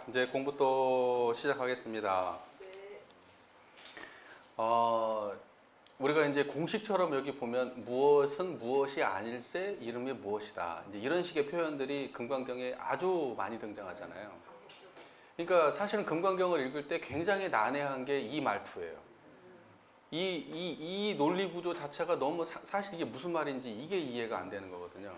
이제 공부 또 시작하겠습니다. 우리가 이제 공식처럼 여기 보면 무엇은 무엇이 아닐세 이름이 무엇이다. 이제 이런 식의 표현들이 금강경에 아주 많이 등장하잖아요. 그러니까 사실은 금강경을 읽을 때 굉장히 난해한 게 이 말투예요. 이 논리 구조 자체가 너무 사실 이게 무슨 말인지 이게 이해가 안 되는 거거든요.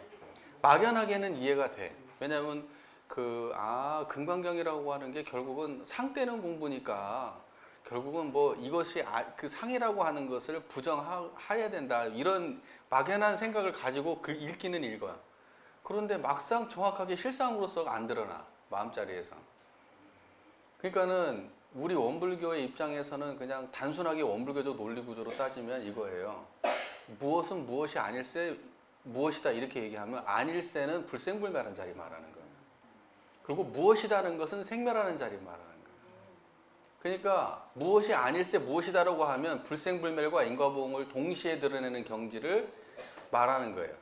막연하게는 이해가 돼. 왜냐하면 금강경이라고 하는 게 결국은 상 떼는 공부니까 결국은 뭐 이것이 그 상이라고 하는 것을 부정해야 된다. 이런 막연한 생각을 가지고 읽기는 읽어요. 그런데 막상 정확하게 실상으로서 안 드러나. 마음자리에서. 그러니까는 우리 원불교의 입장에서는 그냥 단순하게 원불교적 논리 구조로 따지면 이거예요. 무엇은 무엇이 아닐세 무엇이다 이렇게 얘기하면 아닐세는 불생불멸한 자리 말하는 거예요. 그리고 무엇이다는 것은 생멸하는 자리 말하는 거예요. 그러니까 무엇이 아닐세 무엇이다라고 하면 불생불멸과 인과보응을 동시에 드러내는 경지를 말하는 거예요.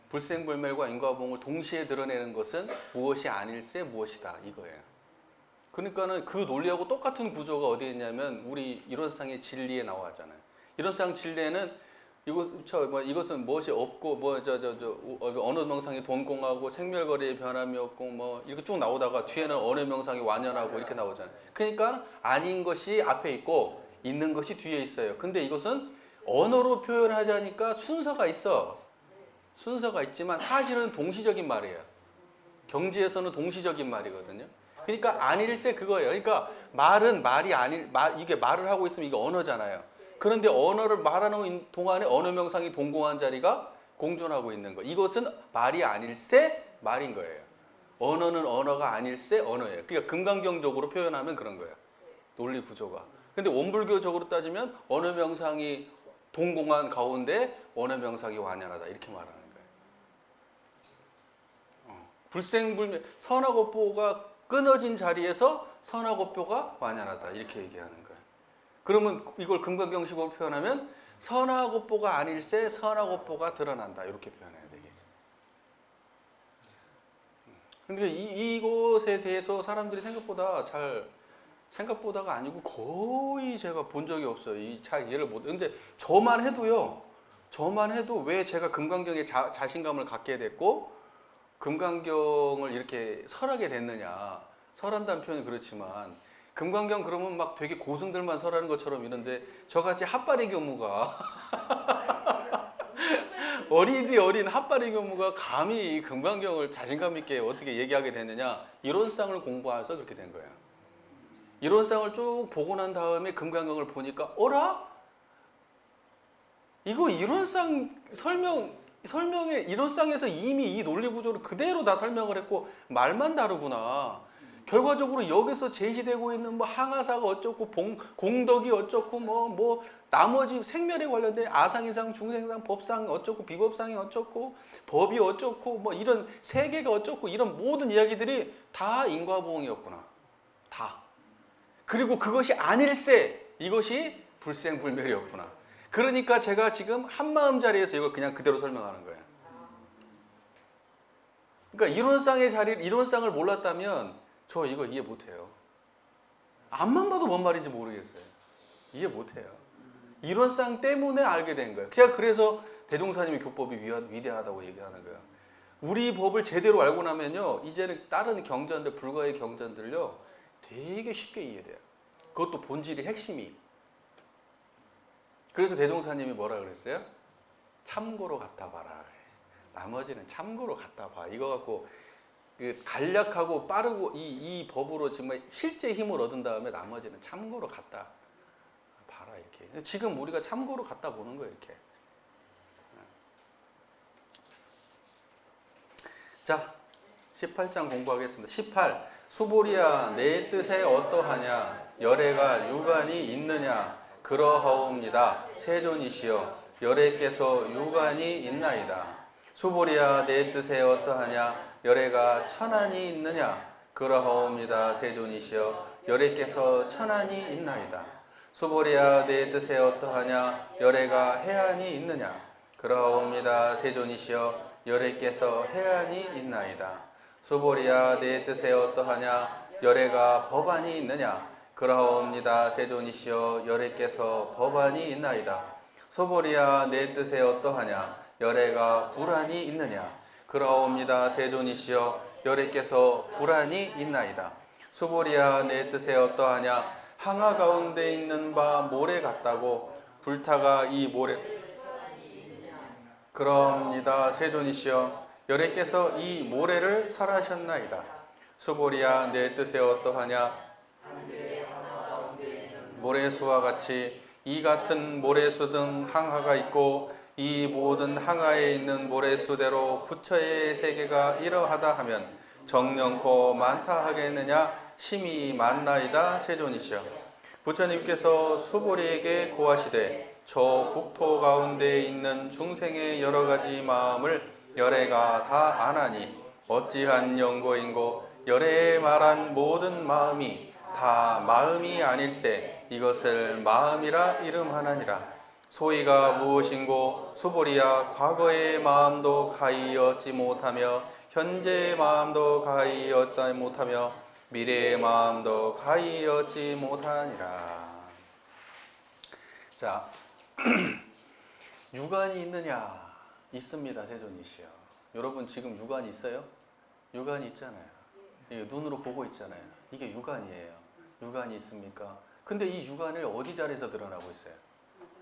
불생불멸과 인과보응을 동시에 드러내는 것은 무엇이 아닐세 무엇이다 이거예요. 그러니까는 그 논리하고 똑같은 구조가 어디에 있냐면 우리 이론상의 진리에 나와잖아요. 이론상 진리에는 이것은 무엇이 없고 어느 명상이 돈공하고 생멸거리의 변함이 없고 이렇게 쭉 나오다가 뒤에는 어느 명상이 완연하고 이렇게 나오잖아요. 그러니까 아닌 것이 앞에 있고 있는 것이 뒤에 있어요. 근데 이것은 언어로 표현하자니까 순서가 있어. 순서가 있지만 사실은 동시적인 말이에요. 경지에서는 동시적인 말이거든요. 그러니까 아닐세 그거예요. 그러니까 이게 말을 하고 있으면 이게 언어잖아요. 그런데 언어를 말하는 동안에 언어 명상이 동공한 자리가 공존하고 있는 거. 이것은 말이 아닐세 말인 거예요. 언어는 언어가 아닐세 언어예요. 그러니까 금강경적으로 표현하면 그런 거예요. 논리 구조가. 근데 원불교적으로 따지면 언어 명상이 동공한 가운데 언어 명상이 완연하다 이렇게 말하는 거예요. 불생불멸 선하고 보가 끊어진 자리에서 선하고 뼈가 완연하다 이렇게 얘기하는 거예요. 그러면 이걸 금강경식으로 표현하면 선하고 뽀가 아닐세 선하고 뽀가 드러난다 이렇게 표현해야 되겠죠. 근데 이곳에 대해서 사람들이 생각보다가 아니고 거의 제가 본 적이 없어요. 잘 이해를 못. 근데 저만 해도 왜 제가 금강경에 자신감을 갖게 됐고 금강경을 이렇게 설하게 됐느냐. 설한다는 표현이 그렇지만 금강경 그러면 막 되게 고승들만 설하는 것처럼 이런데 저같이 핫바리 교무가 어린 핫바리 교무가 감히 금강경을 자신감 있게 어떻게 얘기하게 됐느냐. 이론상을 공부해서 그렇게 된 거예요. 이론상을 쭉 보고 난 다음에 금강경을 보니까 어라? 이거 이론상 설명에 이론상에서 이미 이 논리 구조를 그대로 다 설명을 했고 말만 다르구나. 결과적으로 여기서 제시되고 있는 항하사가 어쩌고 공덕이 어쩌고 나머지 생멸에 관련된 아상이상 중생상 법상 어쩌고 비법상이 어쩌고 법이 어쩌고 이런 세계가 어쩌고 이런 모든 이야기들이 다 인과보응이었구나. 다. 그리고 그것이 아닐세 이것이 불생불멸이었구나. 그러니까 제가 지금 한마음자리에서 이걸 그냥 그대로 설명하는 거예요. 그러니까 이론상을 몰랐다면 저 이거 이해 못해요. 앞만 봐도 뭔 말인지 모르겠어요. 이해 못해요. 이론상 때문에 알게 된 거예요. 제가 그래서 대종사님의 교법이 위대하다고 얘기하는 거예요. 우리 법을 제대로 알고 나면요, 이제는 다른 경전들, 불가의 경전들요, 되게 쉽게 이해돼요. 그것도 본질이 핵심이. 그래서 대종사님이 뭐라 그랬어요? 참고로 갖다 봐라. 나머지는 참고로 갖다 봐. 이거 갖고 간략하고 빠르고 이 법으로 정말 실제 힘을 얻은 다음에 나머지는 참고로 갖다 봐라 이렇게. 지금 우리가 참고로 갖다 보는 거예요 이렇게. 자, 18장 공부하겠습니다. 18. 수보리야 내 뜻에 어떠하냐 열애가 유관이 있느냐 그러하옵니다. 세존이시여 열애께서 유관이 있나이다. 수보리야 내 뜻에 어떠하냐 열애가 천안이 있느냐 그러하옵니다. 세존이시여 열애께서 천안이 있나이다. 수보리야 내 뜻에 어떠하냐 열애가 해안이 있느냐 그러하옵니다. 세존이시여 열애께서 해안이 있나이다. 수보리야 내 뜻에 어떠하냐 열애가 법안이 있느냐? 그러옵니다. 세존이시여 열애께서 법안이 있나이다. 소보리야 내 뜻에 어떠하냐? 열애가 불안이 있느냐? 그러옵니다. 세존이시여 열애께서 불안이 있나이다. 소보리야 내 뜻에 어떠하냐? 항아 가운데 있는 바 모래 같다고 불타가 이 모래 그러옵니다. 세존이시여 열애께서 이 모래를 설하셨나이다. 소보리야 내 뜻에 어떠하냐? 모래수와 같이 이 같은 모래수 등 항아가 있고 이 모든 항아에 있는 모래수대로 부처의 세계가 이러하다 하면 정령코 많다 하겠느냐? 심히 많나이다. 세존이시여 부처님께서 수보리에게 고하시되 저 국토 가운데 있는 중생의 여러 가지 마음을 열애가 다 아나니 어찌한 연고인고 열애에 말한 모든 마음이 다 마음이 아닐세 이것을 마음이라 이름하나니라. 소위가 무엇인고 수보리야 과거의 마음도 가히 얻지 못하며 현재의 마음도 가히 얻지 못하며 미래의 마음도 가히 얻지 못하니라. 자, 유관이 있느냐? 있습니다. 세존이시여. 여러분 지금 유관이 있어요? 유관이 있잖아요. 이게 눈으로 보고 있잖아요. 이게 유관이에요. 유관이 있습니까? 근데 이 유관을 어디 자리에서 드러나고 있어요?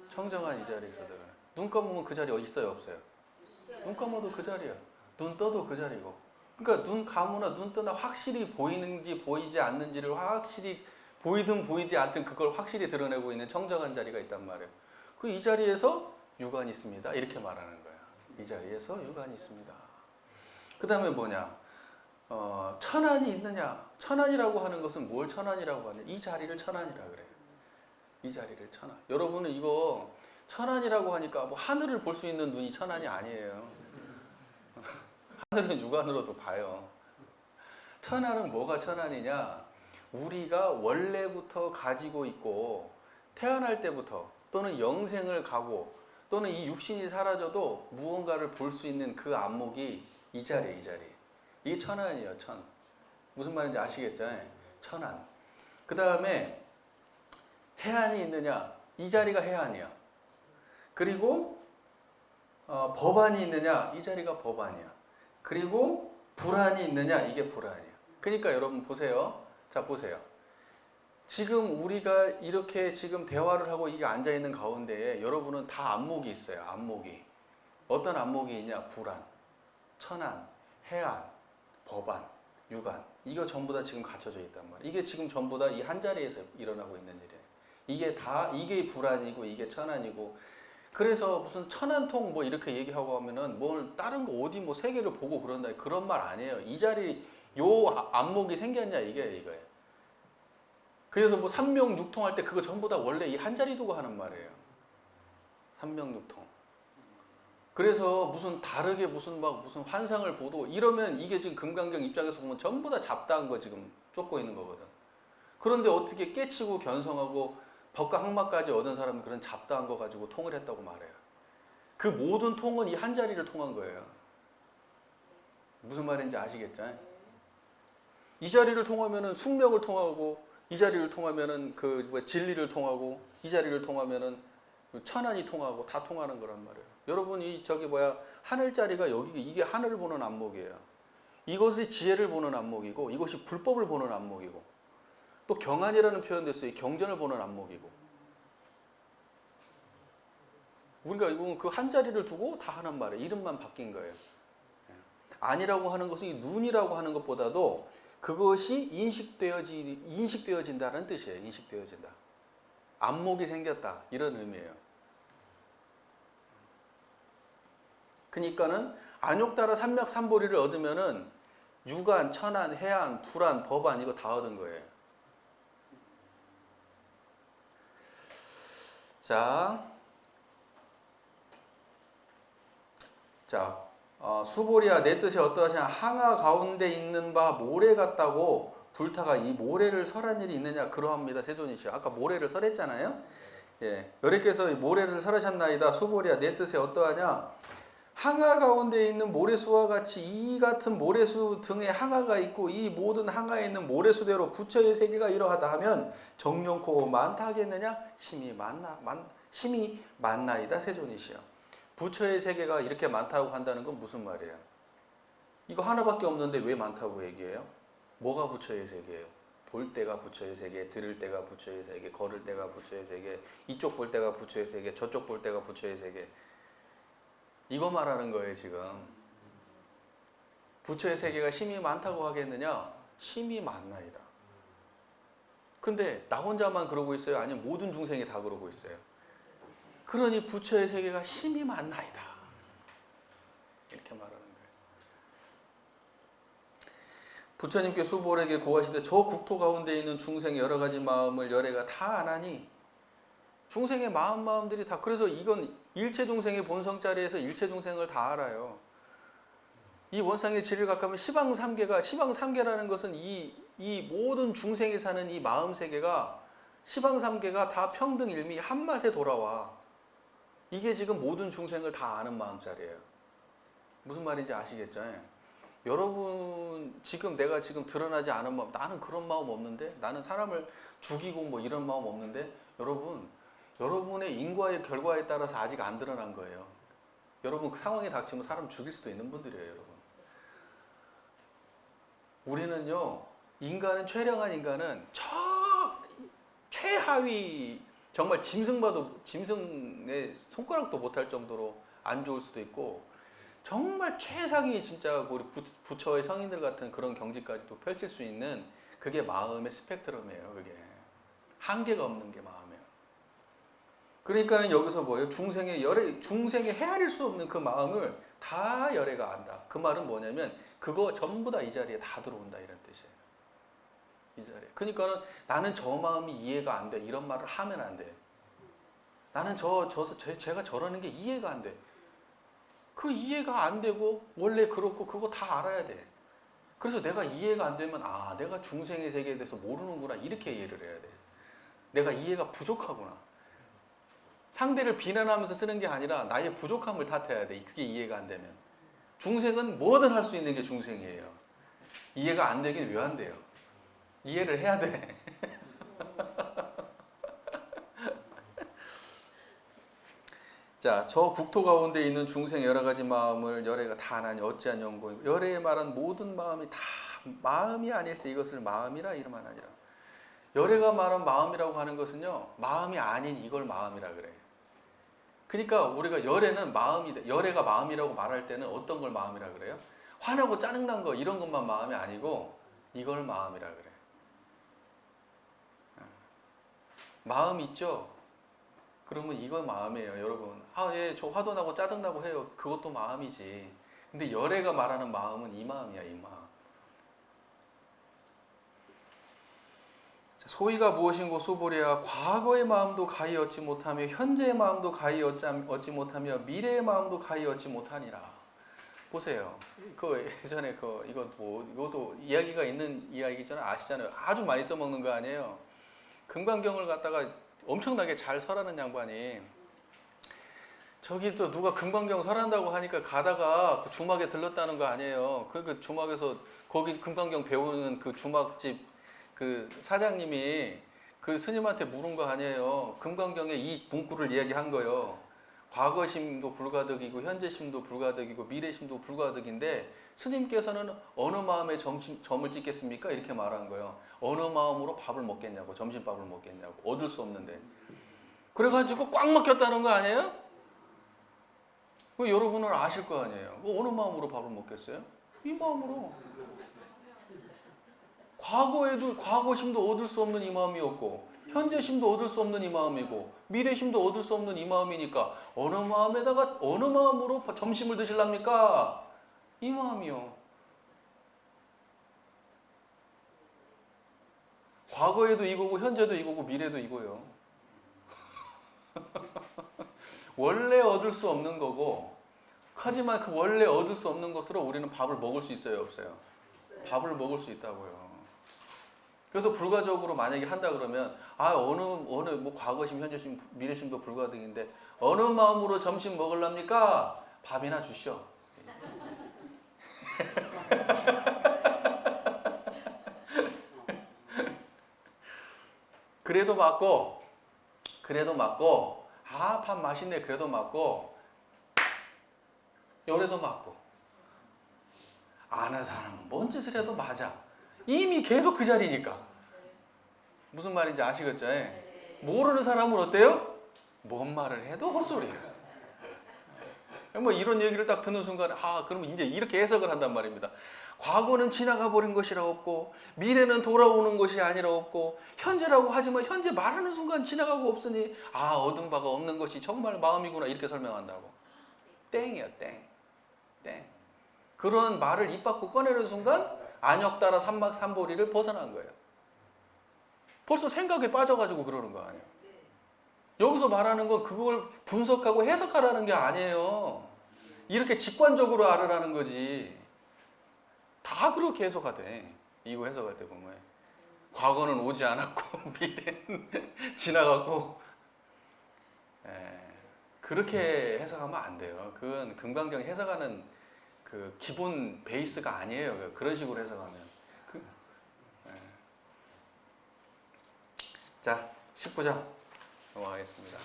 청정한 이 자리에서 드러나. 눈 감으면 그 자리에 있어요? 없어요? 눈 감아도 그 자리야. 눈 떠도 그 자리고. 그러니까 눈 감으나 눈 뜨나 확실히 보이는지 보이지 않는지를 확실히 보이든 보이지 않든 그걸 확실히 드러내고 있는 청정한 자리가 있단 말이에요. 그 이 자리에서 유관이 있습니다. 이렇게 말하는 거야. 이 자리에서 유관이 있습니다. 그 다음에 뭐냐? 천안이 있느냐? 천안이라고 하는 것은 뭘 천안이라고 하냐? 이 자리를 천안이라 그래요. 이 자리를 천안. 여러분은 이거 천안이라고 하니까 뭐 하늘을 볼 수 있는 눈이 천안이 아니에요. 하늘은 육안으로도 봐요. 천안은 뭐가 천안이냐? 우리가 원래부터 가지고 있고 태어날 때부터 또는 영생을 가고 또는 이 육신이 사라져도 무언가를 볼 수 있는 그 안목이 이 자리에 이 자리. 이게 천안이에요. 천. 무슨 말인지 아시겠죠? 천안. 그 다음에 해안이 있느냐? 이 자리가 해안이야. 그리고 법안이 있느냐? 이 자리가 법안이야. 그리고 불안이 있느냐? 이게 불안이야. 그러니까 여러분 보세요. 자 보세요. 지금 우리가 이렇게 지금 대화를 하고 이게 앉아있는 가운데에 여러분은 다 안목이 있어요. 안목이. 어떤 안목이 있냐? 불안, 천안, 해안, 법안, 유관. 이거 전부 다 지금 갖춰져 있단 말이에요. 이게 지금 전부 다 이 한 자리에서 일어나고 있는 일이에요. 이게 불안이고 이게 천안이고. 그래서 무슨 천안통 뭐 이렇게 얘기하고 하면은 뭘 다른 거 어디 뭐 세계를 보고 그런다 그런 말 아니에요. 이 자리 요 안목이 생겼냐 이거예요. 그래서 뭐 삼명육통 할 때 그거 전부 다 원래 이 한 자리 두고 하는 말이에요. 삼명육통. 그래서 무슨 다르게 무슨 환상을 보도 이러면 이게 지금 금강경 입장에서 보면 전부 다 잡다한 거 지금 쫓고 있는 거거든. 그런데 어떻게 깨치고 견성하고 법과 항마까지 얻은 사람은 그런 잡다한 거 가지고 통을 했다고 말해요. 그 모든 통은 이 한 자리를 통한 거예요. 무슨 말인지 아시겠죠? 이 자리를 통하면은 숙명을 통하고 이 자리를 통하면은 진리를 통하고 이 자리를 통하면은 천안이 통하고 다 통하는 거란 말이에요. 여러분이 하늘 자리가 여기 이게 하늘을 보는 안목이에요. 이것이 지혜를 보는 안목이고 이것이 불법을 보는 안목이고 또 경안이라는 표현도 있어요. 경전을 보는 안목이고. 우리가 이건 그 한 자리를 두고 다 하는 말이에요. 이름만 바뀐 거예요. 아니라고 하는 것은 이 눈이라고 하는 것보다도 그것이 인식되어진다는 뜻이에요. 인식되어진다. 안목이 생겼다. 이런 의미예요. 그러니까는 안욕따라 삼맥삼보리를 얻으면은 유관, 천안, 해안, 불안, 법안 이거 다 얻은 거예요. 수보리야 내 뜻이 어떠하시냐? 항아 가운데 있는 바 모래 같다고 불타가 이 모래를 설한 일이 있느냐? 그러합니다. 세존이시여. 아까 모래를 설했잖아요. 예, 여래께서 이 모래를 설하셨나이다. 수보리야 내 뜻이 어떠하냐? 항아 가운데 있는 모래수와 같이 이 같은 모래수 등에 항아가 있고 이 모든 항아에 있는 모래수대로 부처의 세계가 이러하다 하면 정령코 많다 하겠느냐? 심히 많나이다 세존이시여. 부처의 세계가 이렇게 많다고 한다는 건 무슨 말이에요? 이거 하나밖에 없는데 왜 많다고 얘기해요? 뭐가 부처의 세계예요? 볼 때가 부처의 세계, 들을 때가 부처의 세계, 걸을 때가 부처의 세계, 이쪽 볼 때가 부처의 세계, 저쪽 볼 때가 부처의 세계. 이거 말하는 거예요 지금. 부처의 세계가 심히 많다고 하겠느냐? 심히 많나이다. 근데 나 혼자만 그러고 있어요? 아니면 모든 중생이 다 그러고 있어요? 그러니 부처의 세계가 심히 많나이다. 이렇게 말하는 거예요. 부처님께 수보에게 고하시되 저 국토 가운데 있는 중생의 여러 가지 마음을 열애가 다 아나니 중생의 마음들이 다, 그래서 이건 일체 중생의 본성자리에서 일체 중생을 다 알아요. 이 원상의 질을 각하면 시방삼계라는 것은 이 모든 중생이 사는 이 마음 세계가 시방삼계가 다 평등일미 한 맛에 돌아와. 이게 지금 모든 중생을 다 아는 마음자리예요. 무슨 말인지 아시겠죠? 여러분 지금 내가 지금 드러나지 않은 마음, 나는 그런 마음 없는데, 나는 사람을 죽이고 뭐 이런 마음 없는데, 여러분의 인과의 결과에 따라서 아직 안 드러난 거예요. 여러분 그 상황이 닥치면 사람 죽일 수도 있는 분들이에요, 여러분. 우리는요, 최량한 인간은 최하위, 정말 짐승의 손가락도 못할 정도로 안 좋을 수도 있고, 정말 최상위 진짜 우리 부처의 성인들 같은 그런 경지까지도 펼칠 수 있는, 그게 마음의 스펙트럼이에요. 그게 한계가 없는 게 마음이에요. 그러니까는 여기서 뭐예요? 중생의 헤아릴 수 없는 그 마음을 다 열애가 안다. 그 말은 뭐냐면 그거 전부 다 이 자리에 다 들어온다, 이런 뜻이에요. 이 자리에. 그러니까는 나는 저 마음이 이해가 안 돼, 이런 말을 하면 안 돼. 나는 제가 저러는 게 이해가 안 돼. 그 이해가 안 되고 원래 그렇고 그거 다 알아야 돼. 그래서 내가 이해가 안 되면 내가 중생의 세계에 대해서 모르는구나, 이렇게 이해를 해야 돼. 내가 이해가 부족하구나. 상대를 비난하면서 쓰는 게 아니라 나의 부족함을 탓해야 돼. 그게 이해가 안 되면. 중생은 뭐든 할 수 있는 게 중생이에요. 이해가 안 되긴 왜 안 돼요? 이해를 해야 돼. 자, 저 국토 가운데 있는 중생의 여러 가지 마음을 열애가 다 아나니 어찌한 연고이고, 열애에 말한 모든 마음이 다 마음이 아닐세 이것을 마음이라 이름하나니라. 열애가 말한 마음이라고 하는 것은요, 마음이 아닌 이걸 마음이라 그래. 그러니까 우리가 열애가 마음이라고 말할 때는 어떤 걸 마음이라 그래요? 화나고 짜증난 거 이런 것만 마음이 아니고 이걸 마음이라 그래. 마음 있죠? 그러면 이거 마음이에요, 여러분. 저 화도 나고 짜증나고 해요. 그것도 마음이지. 근데 열애가 말하는 마음은 이 마음이야, 이 마음. 소위가 무엇인고 수보리야. 과거의 마음도 가히 얻지 못하며 현재의 마음도 가히 얻지 못하며 미래의 마음도 가히 얻지 못하니라. 보세요. 예전에 이것도 이야기가 있는 이야기잖아요. 아시잖아요. 아주 많이 써먹는 거 아니에요. 금강경을 갖다가 엄청나게 잘 설하는 양반이, 저기 또 누가 금강경 설한다고 하니까 가다가 그 주막에 들렀다는 거 아니에요. 그 주막에서 거기 금강경 배우는 그 주막집 그 사장님이 그 스님한테 물은 거 아니에요. 금강경의 이 문구를 이야기한 거예요. 과거심도 불가득이고 현재심도 불가득이고 미래심도 불가득인데 스님께서는 어느 마음에 점을 찍겠습니까? 이렇게 말한 거예요. 어느 마음으로 밥을 먹겠냐고, 점심밥을 먹겠냐고, 얻을 수 없는데. 그래가지고 꽉 막혔다는 거 아니에요? 여러분은 아실 거 아니에요. 어느 마음으로 밥을 먹겠어요? 이 마음으로. 과거심도 얻을 수 없는 이 마음이었고, 현재심도 얻을 수 없는 이 마음이고, 미래심도 얻을 수 없는 이 마음이니까 어느 마음으로 점심을 드실랍니까? 이 마음이요. 과거에도 이거고 현재도 이거고 미래도 이거요. 원래 얻을 수 없는 거고, 하지만 그 원래 얻을 수 없는 것으로 우리는 밥을 먹을 수 있어요, 없어요? 밥을 먹을 수 있다고요. 그래서 불가적으로 만약에 한다 그러면 과거심, 현재심, 미래심도 불가득인데 어느 마음으로 점심 먹으랍니까? 밥이나 주시오. 그래도 맞고, 아, 밥 맛있네. 그래도 맞고, 요래도 맞고. 아는 사람은 뭔 짓을 해도 맞아. 이미 계속 그 자리니까. 무슨 말인지 아시겠죠? 모르는 사람은 어때요? 뭔 말을 해도 헛소리예요. 뭐 이런 얘기를 딱 듣는 순간, 아, 그러면 이제 이렇게 해석을 한단 말입니다. 과거는 지나가 버린 것이라 없고, 미래는 돌아오는 것이 아니라 없고, 현재라고 하지만 현재 말하는 순간 지나가고 없으니, 아, 얻은 바가 없는 것이 정말 마음이구나. 이렇게 설명한다고. 땡이야, 땡. 땡. 그런 말을 입 밖으로 꺼내는 순간, 안역 따라 삼박삼보리를 벗어난 거예요. 벌써 생각에 빠져가지고 그러는 거 아니에요. 여기서 말하는 건 그걸 분석하고 해석하라는 게 아니에요. 이렇게 직관적으로 알으라는 거지. 다 그렇게 해석하대. 이거 해석할 때 보면. 과거는 오지 않았고 미래는 지나갔고. 그렇게 해석하면 안 돼요. 그건 금강경 해석하는 그 기본 베이스가 아니에요. 그런 식으로 해석하면. 자, 19장 넘어가겠습니다.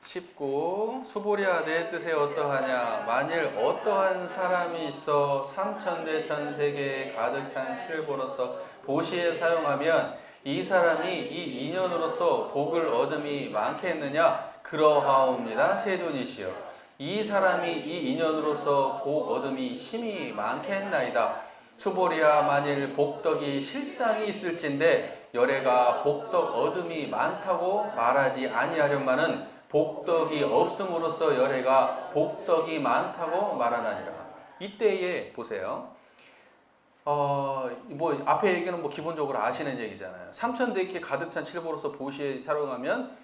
19. 수보리야 내 뜻에 어떠하냐. 만일 어떠한 사람이 있어 삼천대 천세계에 가득 찬 칠보로서 보시에 사용하면 이 사람이 이 인연으로서 복을 얻음이 많겠느냐. 그러하옵니다. 세존이시여. 이 사람이 이 인연으로서 복 얻음이 심히 많겠나이다. 수보리야 만일 복덕이 실상이 있을진데 열애가 복덕 얻음이 많다고 말하지 아니하련만은 복덕이 없음으로써 열애가 복덕이 많다고 말하나니라. 이때에 보세요. 뭐 앞에 얘기는 뭐 기본적으로 아시는 얘기잖아요. 삼천대기에 가득 찬 칠보로서 보시에 사용하면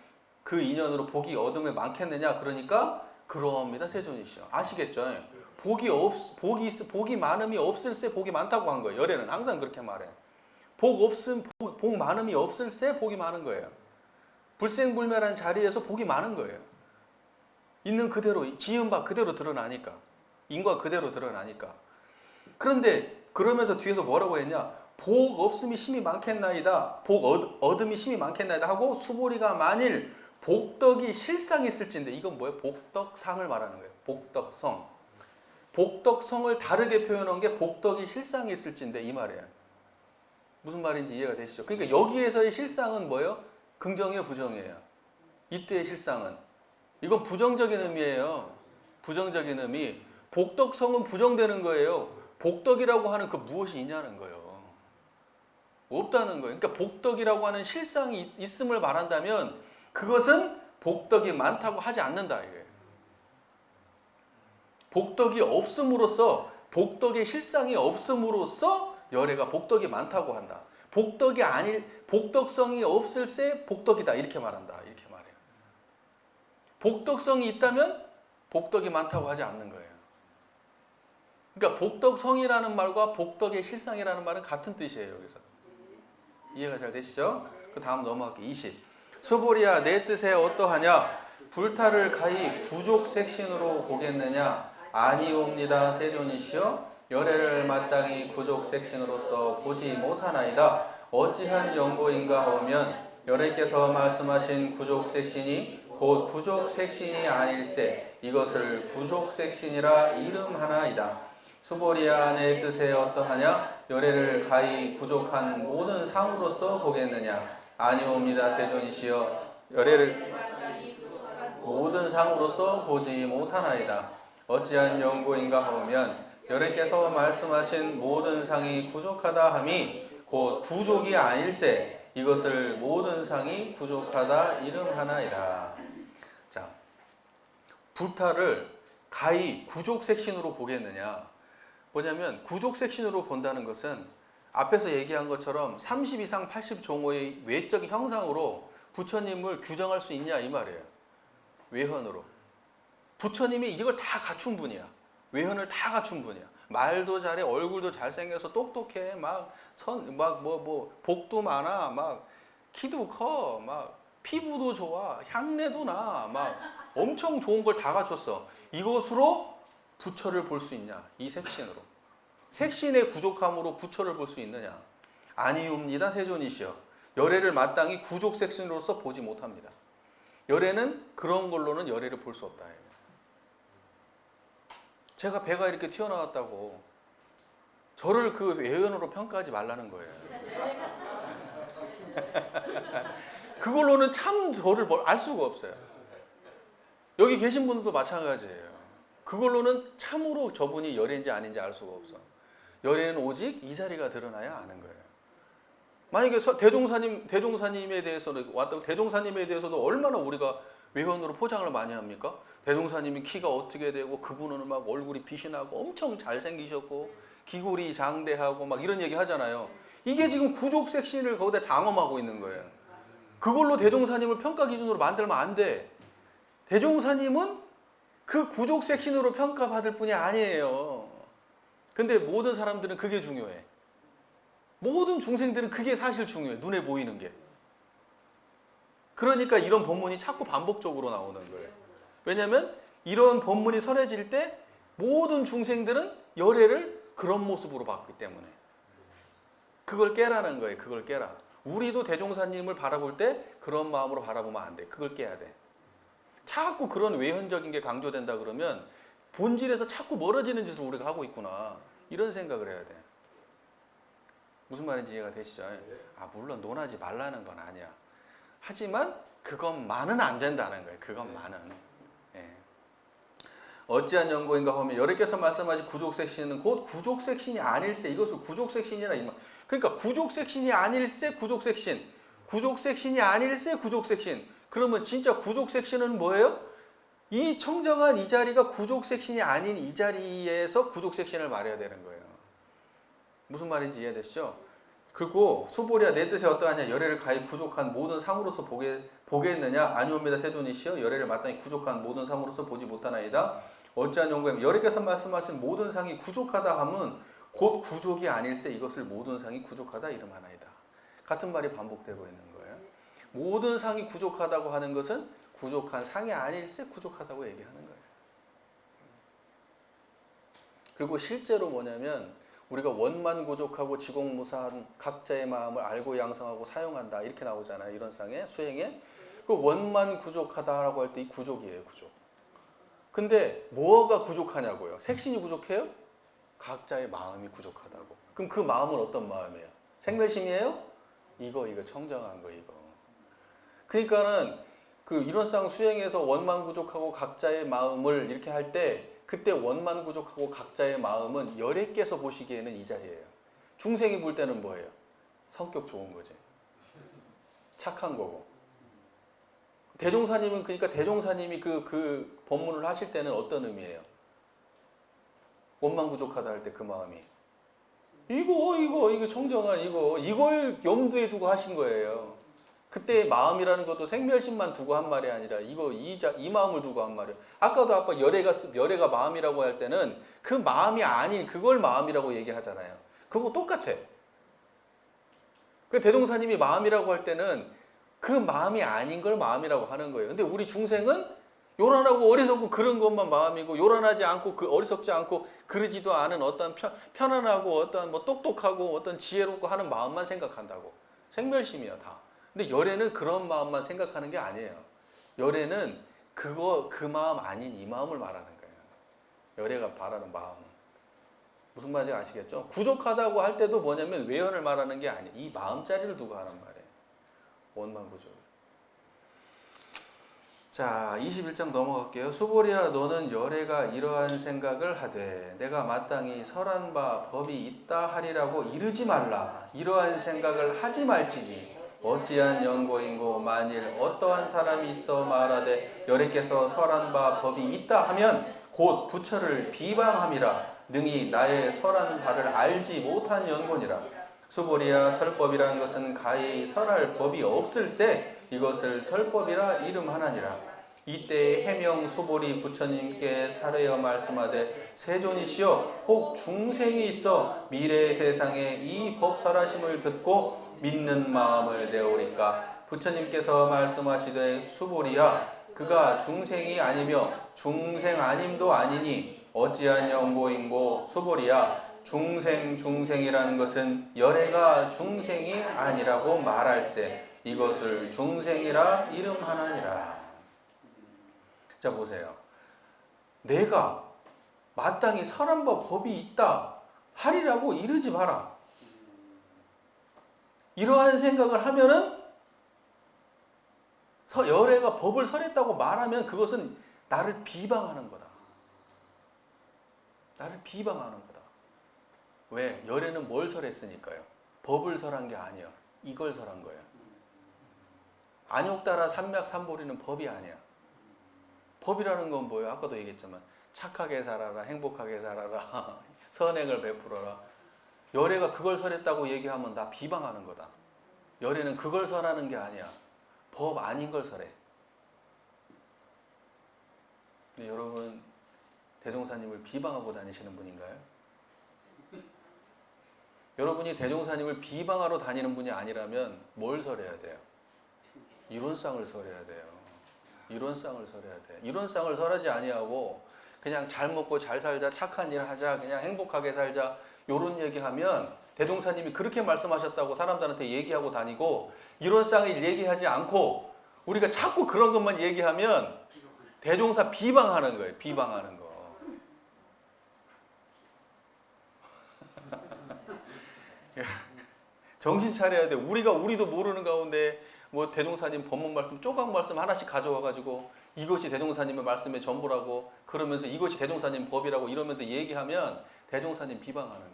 그 인연으로 복이 얻음에 많겠느냐. 그러니까 그러합니다. 세존이시여. 아시겠죠? 복이 많음이 없을세 복이 많다고 한 거예요. 열애는 항상 그렇게 말해. 복 많음이 없을세 복이 많은 거예요. 불생불멸한 자리에서 복이 많은 거예요. 있는 그대로, 지은 바 그대로 드러나니까. 인과 그대로 드러나니까. 그런데 그러면서 뒤에서 뭐라고 했냐? 복 없음이 심히 많겠나이다. 복 얻음이 심히 많겠나이다 하고 수보리가 만일 복덕이 실상이 있을진데, 이건 뭐예요? 복덕상을 말하는 거예요. 복덕성. 복덕성을 다르게 표현한 게 복덕이 실상이 있을진데 이 말이에요. 무슨 말인지 이해가 되시죠? 그러니까 여기에서의 실상은 뭐예요? 긍정이에요, 부정이에요? 이때의 실상은 이건 부정적인 의미예요. 부정적인 의미. 복덕성은 부정되는 거예요. 복덕이라고 하는 그 무엇이 있냐는 거예요. 없다는 거예요. 그러니까 복덕이라고 하는 실상이 있음을 말한다면 그것은 복덕이 많다고 하지 않는다 이거예요. 복덕이 없음으로써, 복덕의 실상이 없음으로써 열애가 복덕이 많다고 한다. 복덕성이 없을세 복덕이다 이렇게 말한다. 이렇게 말해요. 복덕성이 있다면 복덕이 많다고 하지 않는 거예요. 그러니까 복덕성이라는 말과 복덕의 실상이라는 말은 같은 뜻이에요. 여기서 이해가 잘 되시죠? 그 다음 넘어갈게요. 20. 수보리야 내 뜻에 어떠하냐. 불타를 가히 구족색신으로 보겠느냐. 아니옵니다. 세존이시여. 열애를 마땅히 구족색신으로서 보지 못하나이다. 어찌한 연고인가 하면 열애께서 말씀하신 구족색신이 곧 구족색신이 아닐세. 이것을 구족색신이라 이름하나이다. 수보리야 내 뜻에 어떠하냐. 열애를 가히 구족한 모든 상으로서 보겠느냐. 아니옵니다. 세존이시여. 열애를 모든 상으로서 보지 못하나이다. 어찌한 연고인가 하면 열애께서 말씀하신 모든 상이 부족하다 함이 곧 구족이 아닐세. 이것을 모든 상이 부족하다 이름하나이다. 자, 불타를 가히 구족색신으로 보겠느냐. 뭐냐면 구족색신으로 본다는 것은 앞에서 얘기한 것처럼 30 이상 80 종호의 외적인 형상으로 부처님을 규정할 수 있냐 이 말이에요. 외현으로. 부처님이 이걸 다 갖춘 분이야. 외현을 다 갖춘 분이야. 말도 잘해, 얼굴도 잘생겨서 똑똑해, 복도 많아, 키도 커, 피부도 좋아, 향내도 나, 막 엄청 좋은 걸 다 갖췄어. 이것으로 부처를 볼 수 있냐? 이 색신으로. 색신의 부족함으로 부처를 볼 수 있느냐? 아니옵니다, 세존이시여. 열애를 마땅히 구족 색신으로서 보지 못합니다. 열애는 그런 걸로는 열애를 볼 수 없다. 제가 배가 이렇게 튀어나왔다고 저를 그 외연으로 평가하지 말라는 거예요. 그걸로는 참 저를 알 수가 없어요. 여기 계신 분들도 마찬가지예요. 그걸로는 참으로 저분이 열애인지 아닌지 알 수가 없어. 열애는 오직 이 자리가 드러나야 아는 거예요. 만약에 대종사님에 대해서는 왔다고 대종사님에 대해서도 얼마나 우리가 외연으로 포장을 많이 합니까? 대종사님이 키가 어떻게 되고 그분은 막 얼굴이 빛이 나고 엄청 잘생기셨고 기골이 장대하고 막 이런 얘기 하잖아요. 이게 지금 구족 색신을 거기다 장엄하고 있는 거예요. 그걸로 대종사님을 평가 기준으로 만들면 안 돼. 대종사님은 그 구족 색신으로 평가받을 뿐이 아니에요. 근데 모든 사람들은 그게 중요해. 모든 중생들은 그게 사실 중요해. 눈에 보이는 게. 그러니까 이런 법문이 자꾸 반복적으로 나오는 거예요. 왜냐하면 이런 법문이 선해질 때 모든 중생들은 열애를 그런 모습으로 봤기 때문에. 그걸 깨라는 거예요. 그걸 깨라. 우리도 대종사님을 바라볼 때 그런 마음으로 바라보면 안 돼. 그걸 깨야 돼. 자꾸 그런 외현적인 게 강조된다 그러면 본질에서 자꾸 멀어지는 짓을 우리가 하고 있구나. 이런 생각을 해야 돼. 무슨 말인지 이해가 되시죠? 물론 논하지 말라는 건 아니야. 하지만 그것만은 안 된다는 거예요. 그것만은. 예. 어찌한 연고인가 하면 여러께서 말씀하신 구족색신은 곧 구족색신이 아닐세. 이것을 구족색신이라 이말. 그러니까 구족색신이 아닐세 구족색신. 구족색신이 아닐세 구족색신. 그러면 진짜 구족색신은 뭐예요? 이 청정한 이 자리가 구족색신이 아닌 이 자리에서 구족색신을 말해야 되는 거예요. 무슨 말인지 이해되시죠? 그리고 수보리야 내 뜻이 어떠하냐? 열애를 가히 구족한 모든 상으로서 보겠느냐? 아니옵니다 세존이시여. 열애를 마땅히 구족한 모든 상으로서 보지 못하나이다. 어찌한 연고에 여러께서 말씀하신 모든 상이 구족하다 함은 곧 구족이 아닐세. 이것을 모든 상이 구족하다 이름하나이다. 같은 말이 반복되고 있는 거예요. 모든 상이 구족하다고 하는 것은 구족한 상이 아닐세 구족하다고 얘기하는 거예요. 그리고 실제로 뭐냐면 우리가 원만구족하고 지공무사한 각자의 마음을 알고 양성하고 사용한다 이렇게 나오잖아요. 이런 상에 수행에 그 원만구족하다라고 할 때 이 구족이에요. 구족. 근데 뭐가 구족하냐고요? 색신이 구족해요? 각자의 마음이 구족하다고. 그럼 그 마음은 어떤 마음이에요? 생멸심이에요? 이거 청정한 거 이거. 그러니까는 그 이론상 수행에서 원만구족하고 각자의 마음을 이렇게 할 때 그때 원만구족하고 각자의 마음은 열애께서 보시기에는 이 자리예요. 중생이 볼 때는 뭐예요? 성격 좋은 거지. 착한 거고. 대종사님은 그러니까 대종사님이 그 법문을 하실 때는 어떤 의미예요? 원만구족하다 할 때 그 마음이 이거 청정한 이걸 염두에 두고 하신 거예요. 그때의 마음이라는 것도 생멸심만 두고 한 말이 아니라 이 마음을 두고 한 말이에요. 아까도 아까 열애가 마음이라고 할 때는 그 마음이 아닌 그걸 마음이라고 얘기하잖아요. 그거 똑같아. 그 대종사님이 마음이라고 할 때는 그 마음이 아닌 걸 마음이라고 하는 거예요. 근데 우리 중생은 요란하고 어리석고 그런 것만 마음이고 요란하지 않고 어리석지 않고 그러지도 않은 어떤 편안하고 어떤 뭐 똑똑하고 어떤 지혜롭고 하는 마음만 생각한다고. 생멸심이야 다. 근데 열애는 그런 마음만 생각하는 게 아니에요. 열애는 그 마음 아닌 이 마음을 말하는 거예요. 열애가 바라는 마음. 무슨 말인지 아시겠죠? 구족하다고 할 때도 뭐냐면 외연을 말하는 게 아니에요. 이 마음자리를 두고 하는 말이에요. 원만구족. 자, 21장 넘어갈게요. 수보리야 너는 열애가 이러한 생각을 하되 내가 마땅히 설한 바 법이 있다 하리라고 이르지 말라. 이러한 생각을 하지 말지니 어찌한 연고인고 만일 어떠한 사람이 있어 말하되 열애께서 설한 바 법이 있다 하면 곧 부처를 비방함이라. 능히 나의 설한 바를 알지 못한 연고니라. 수보리야 설법이라는 것은 가히 설할 법이 없을세 이것을 설법이라 이름하나니라. 이때 해명 수보리 부처님께 사례어 말씀하되 세존이시여 혹 중생이 있어 미래 세상에 이 법 설하심을 듣고 믿는 마음을 내오리까 부처님께서 말씀하시되 수보리야 그가 중생이 아니며 중생 아님도 아니니 어찌한 영고인고 수보리야 중생이라는 것은 열애가 중생이 아니라고 말할세 이것을 중생이라 이름하나니라. 자 보세요. 내가 마땅히 설한 법이 있다 하리라고 이르지 마라. 이러한 생각을 하면은 열애가 법을 설했다고 말하면 그것은 나를 비방하는 거다. 나를 비방하는 거다. 왜? 열애는 뭘 설했으니까요. 법을 설한 게 아니야. 이걸 설한 거야. 안욕따라 삼맥삼보리는 법이 아니야. 법이라는 건 뭐예요? 아까도 얘기했지만 착하게 살아라, 행복하게 살아라, 선행을 베풀어라. 열애가 그걸 설했다고 얘기하면 나 비방하는 거다. 열애는 그걸 설하는 게 아니야. 법 아닌 걸 설해. 여러분 대종사님을 비방하고 다니시는 분인가요? 여러분이 대종사님을 비방하러 다니는 분이 아니라면 뭘 설해야 돼요? 이론상을 설해야 돼요. 이론상을 설해야 돼. 이론상을 설하지 아니하고 그냥 잘 먹고 잘 살자, 착한 일 하자, 그냥 행복하게 살자 요런 얘기하면 대종사님이 그렇게 말씀하셨다고 사람들한테 얘기하고 다니고 이론상을 얘기하지 않고 우리가 자꾸 그런 것만 얘기하면 대종사 비방하는 거예요. 비방하는 거. 정신 차려야 돼. 우리도 모르는 가운데 뭐 대종사님 법문 말씀 조각 말씀 하나씩 가져와 가지고 이것이 대종사님의 말씀의 전부라고 그러면서 이것이 대종사님 법이라고 이러면서 얘기하면 대종사님 비방하는 거예요.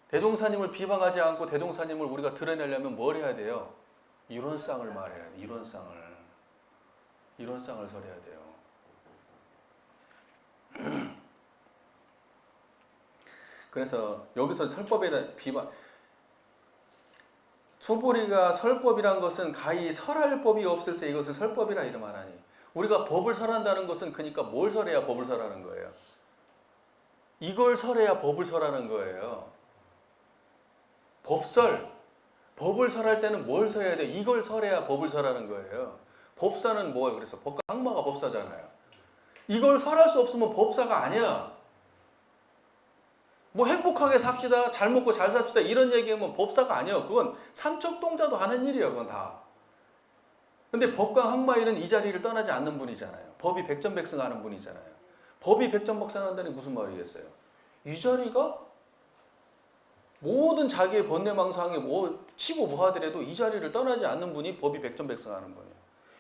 대종사님을 비방하지 않고 대종사님을 우리가 드러내려면 뭘 해야 돼요? 이론상을 말해야 돼. 이론상을 설해야 돼요. 그래서 여기서 설법에 대한 비방 수보리가 설법이란 것은 가히 설할 법이 없을세 이것을 설법이라 이름하나니 우리가 법을 설한다는 것은 그러니까 뭘 설해야 법을 설하는 거예요. 이걸 설해야 법을 설하는 거예요. 법을 설할 때는 뭘 설해야 돼? 이걸 설해야 법을 설하는 거예요. 법사는 뭐예요? 그래서 법과 항마가 법사잖아요. 이걸 설할 수 없으면 법사가 아니야. 뭐 행복하게 삽시다, 잘 먹고 잘 삽시다 이런 얘기하면 법사가 아니에요. 그건 삼척동자도 하는 일이에요. 그건 다. 근데 법과 항마일은 이 자리를 떠나지 않는 분이잖아요. 법이 백전백승하는 분이잖아요. 법이 백전백승한다는 게 무슨 말이겠어요? 이 자리가 모든 자기의 번뇌망상에 뭐 치고 뭐 하더라도 이 자리를 떠나지 않는 분이 법이 백전백승하는 분이에요.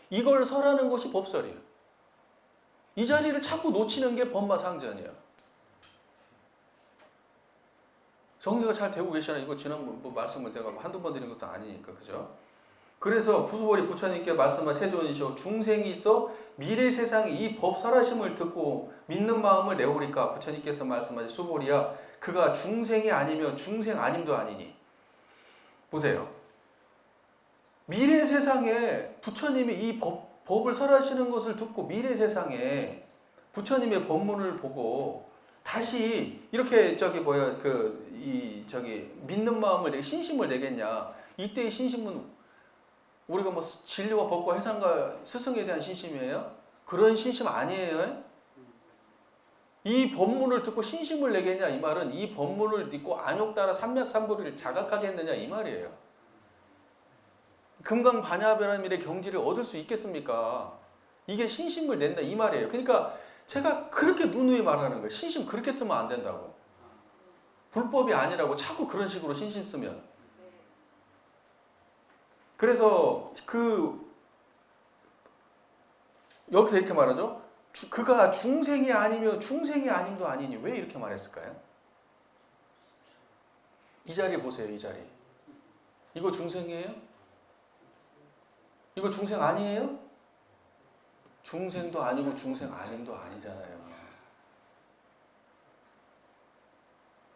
이걸 설하는 것이 법설이에요. 이 자리를 자꾸 놓치는 게 법마상전이에요. 정리가 잘 되고 계시나요? 이거 지난번 뭐 말씀을 내가 한두 번 드린 것도 아니니까 그죠? 그래서 부수보리 부처님께 말씀하신 세존이시오 중생이 있어 미래 세상에 이 법 설하심을 듣고 믿는 마음을 내오리까 부처님께서 말씀하신 수보리야 그가 중생이 아니면 중생 아님도 아니니. 보세요. 미래 세상에 부처님이 이 법을 설하시는 것을 듣고 미래 세상에 부처님의 법문을 보고 다시 이렇게 믿는 마음을 내게 신심을 내겠냐. 이때의 신심은 우리가 뭐 진리와 법과 해상과 스승에 대한 신심이에요? 그런 신심 아니에요. 이 법문을 듣고 신심을 내겠냐 이 말은 이 법문을 듣고 안욕따라 삼맥삼보리를 자각하겠느냐 이 말이에요. 금강반야별함일의 경지를 얻을 수 있겠습니까? 이게 신심을 낸다 이 말이에요. 그러니까 제가 그렇게 누누이 말하는 거예요. 신심 그렇게 쓰면 안 된다고. 불법이 아니라고 자꾸 그런 식으로 신심 쓰면. 그래서 여기서 이렇게 말하죠. 그가 중생이 아니며 중생이 아님도 아니니 왜 이렇게 말했을까요? 이 자리 보세요. 이 자리. 이거 중생이에요? 이거 중생 아니에요? 중생도 아니고 중생 아님도 아니잖아요.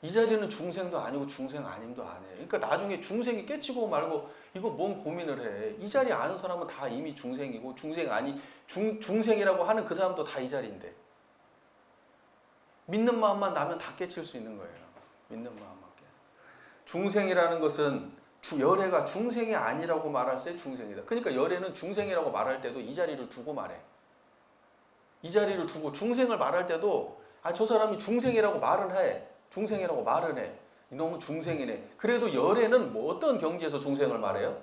이 자리는 중생도 아니고 중생 아님도 아니에요. 그러니까 나중에 중생이 깨치고 말고 이거 뭔 고민을 해. 이 자리 아는 사람은 다 이미 중생이고 중생이라고 하는 그 사람도 다 이 자리인데 믿는 마음만 나면 다 깨칠 수 있는 거예요. 믿는 마음만 깨. 중생이라는 것은 열애가 중생이 아니라고 말할 때 중생이다. 그러니까 열애는 중생이라고 말할 때도 이 자리를 두고 말해. 이 자리를 두고 중생을 말할 때도 저 사람이 중생이라고 말은 해. 중생이라고 말은 해. 너무 중생이네. 그래도 열애는 뭐 어떤 경지에서 중생을 말해요?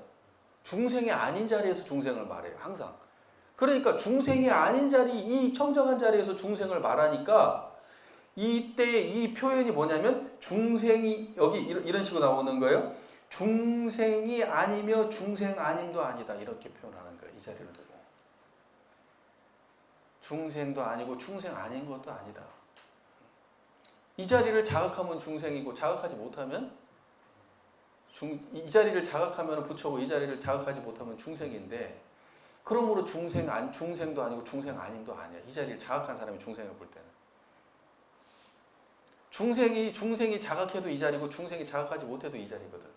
중생이 아닌 자리에서 중생을 말해요. 항상. 그러니까 중생이 아닌 자리, 이 청정한 자리에서 중생을 말하니까 이때 이 표현이 뭐냐면 중생이 여기 이런 식으로 나오는 거예요. 중생이 아니며 중생 아님도 아니다. 이렇게 표현하는 거예요. 이 자리를 두고. 중생도 아니고 중생 아닌 것도 아니다. 이 자리를 자각하면 중생이고 자각하지 못하면 이 자리를 자각하면 부처고 이 자리를 자각하지 못하면 중생인데 그러므로 중생도 아니고 중생 아님도 아니야. 이 자리를 자각한 사람이 중생을 볼 때는. 중생이 자각해도 이 자리고 중생이 자각하지 못해도 이 자리거든.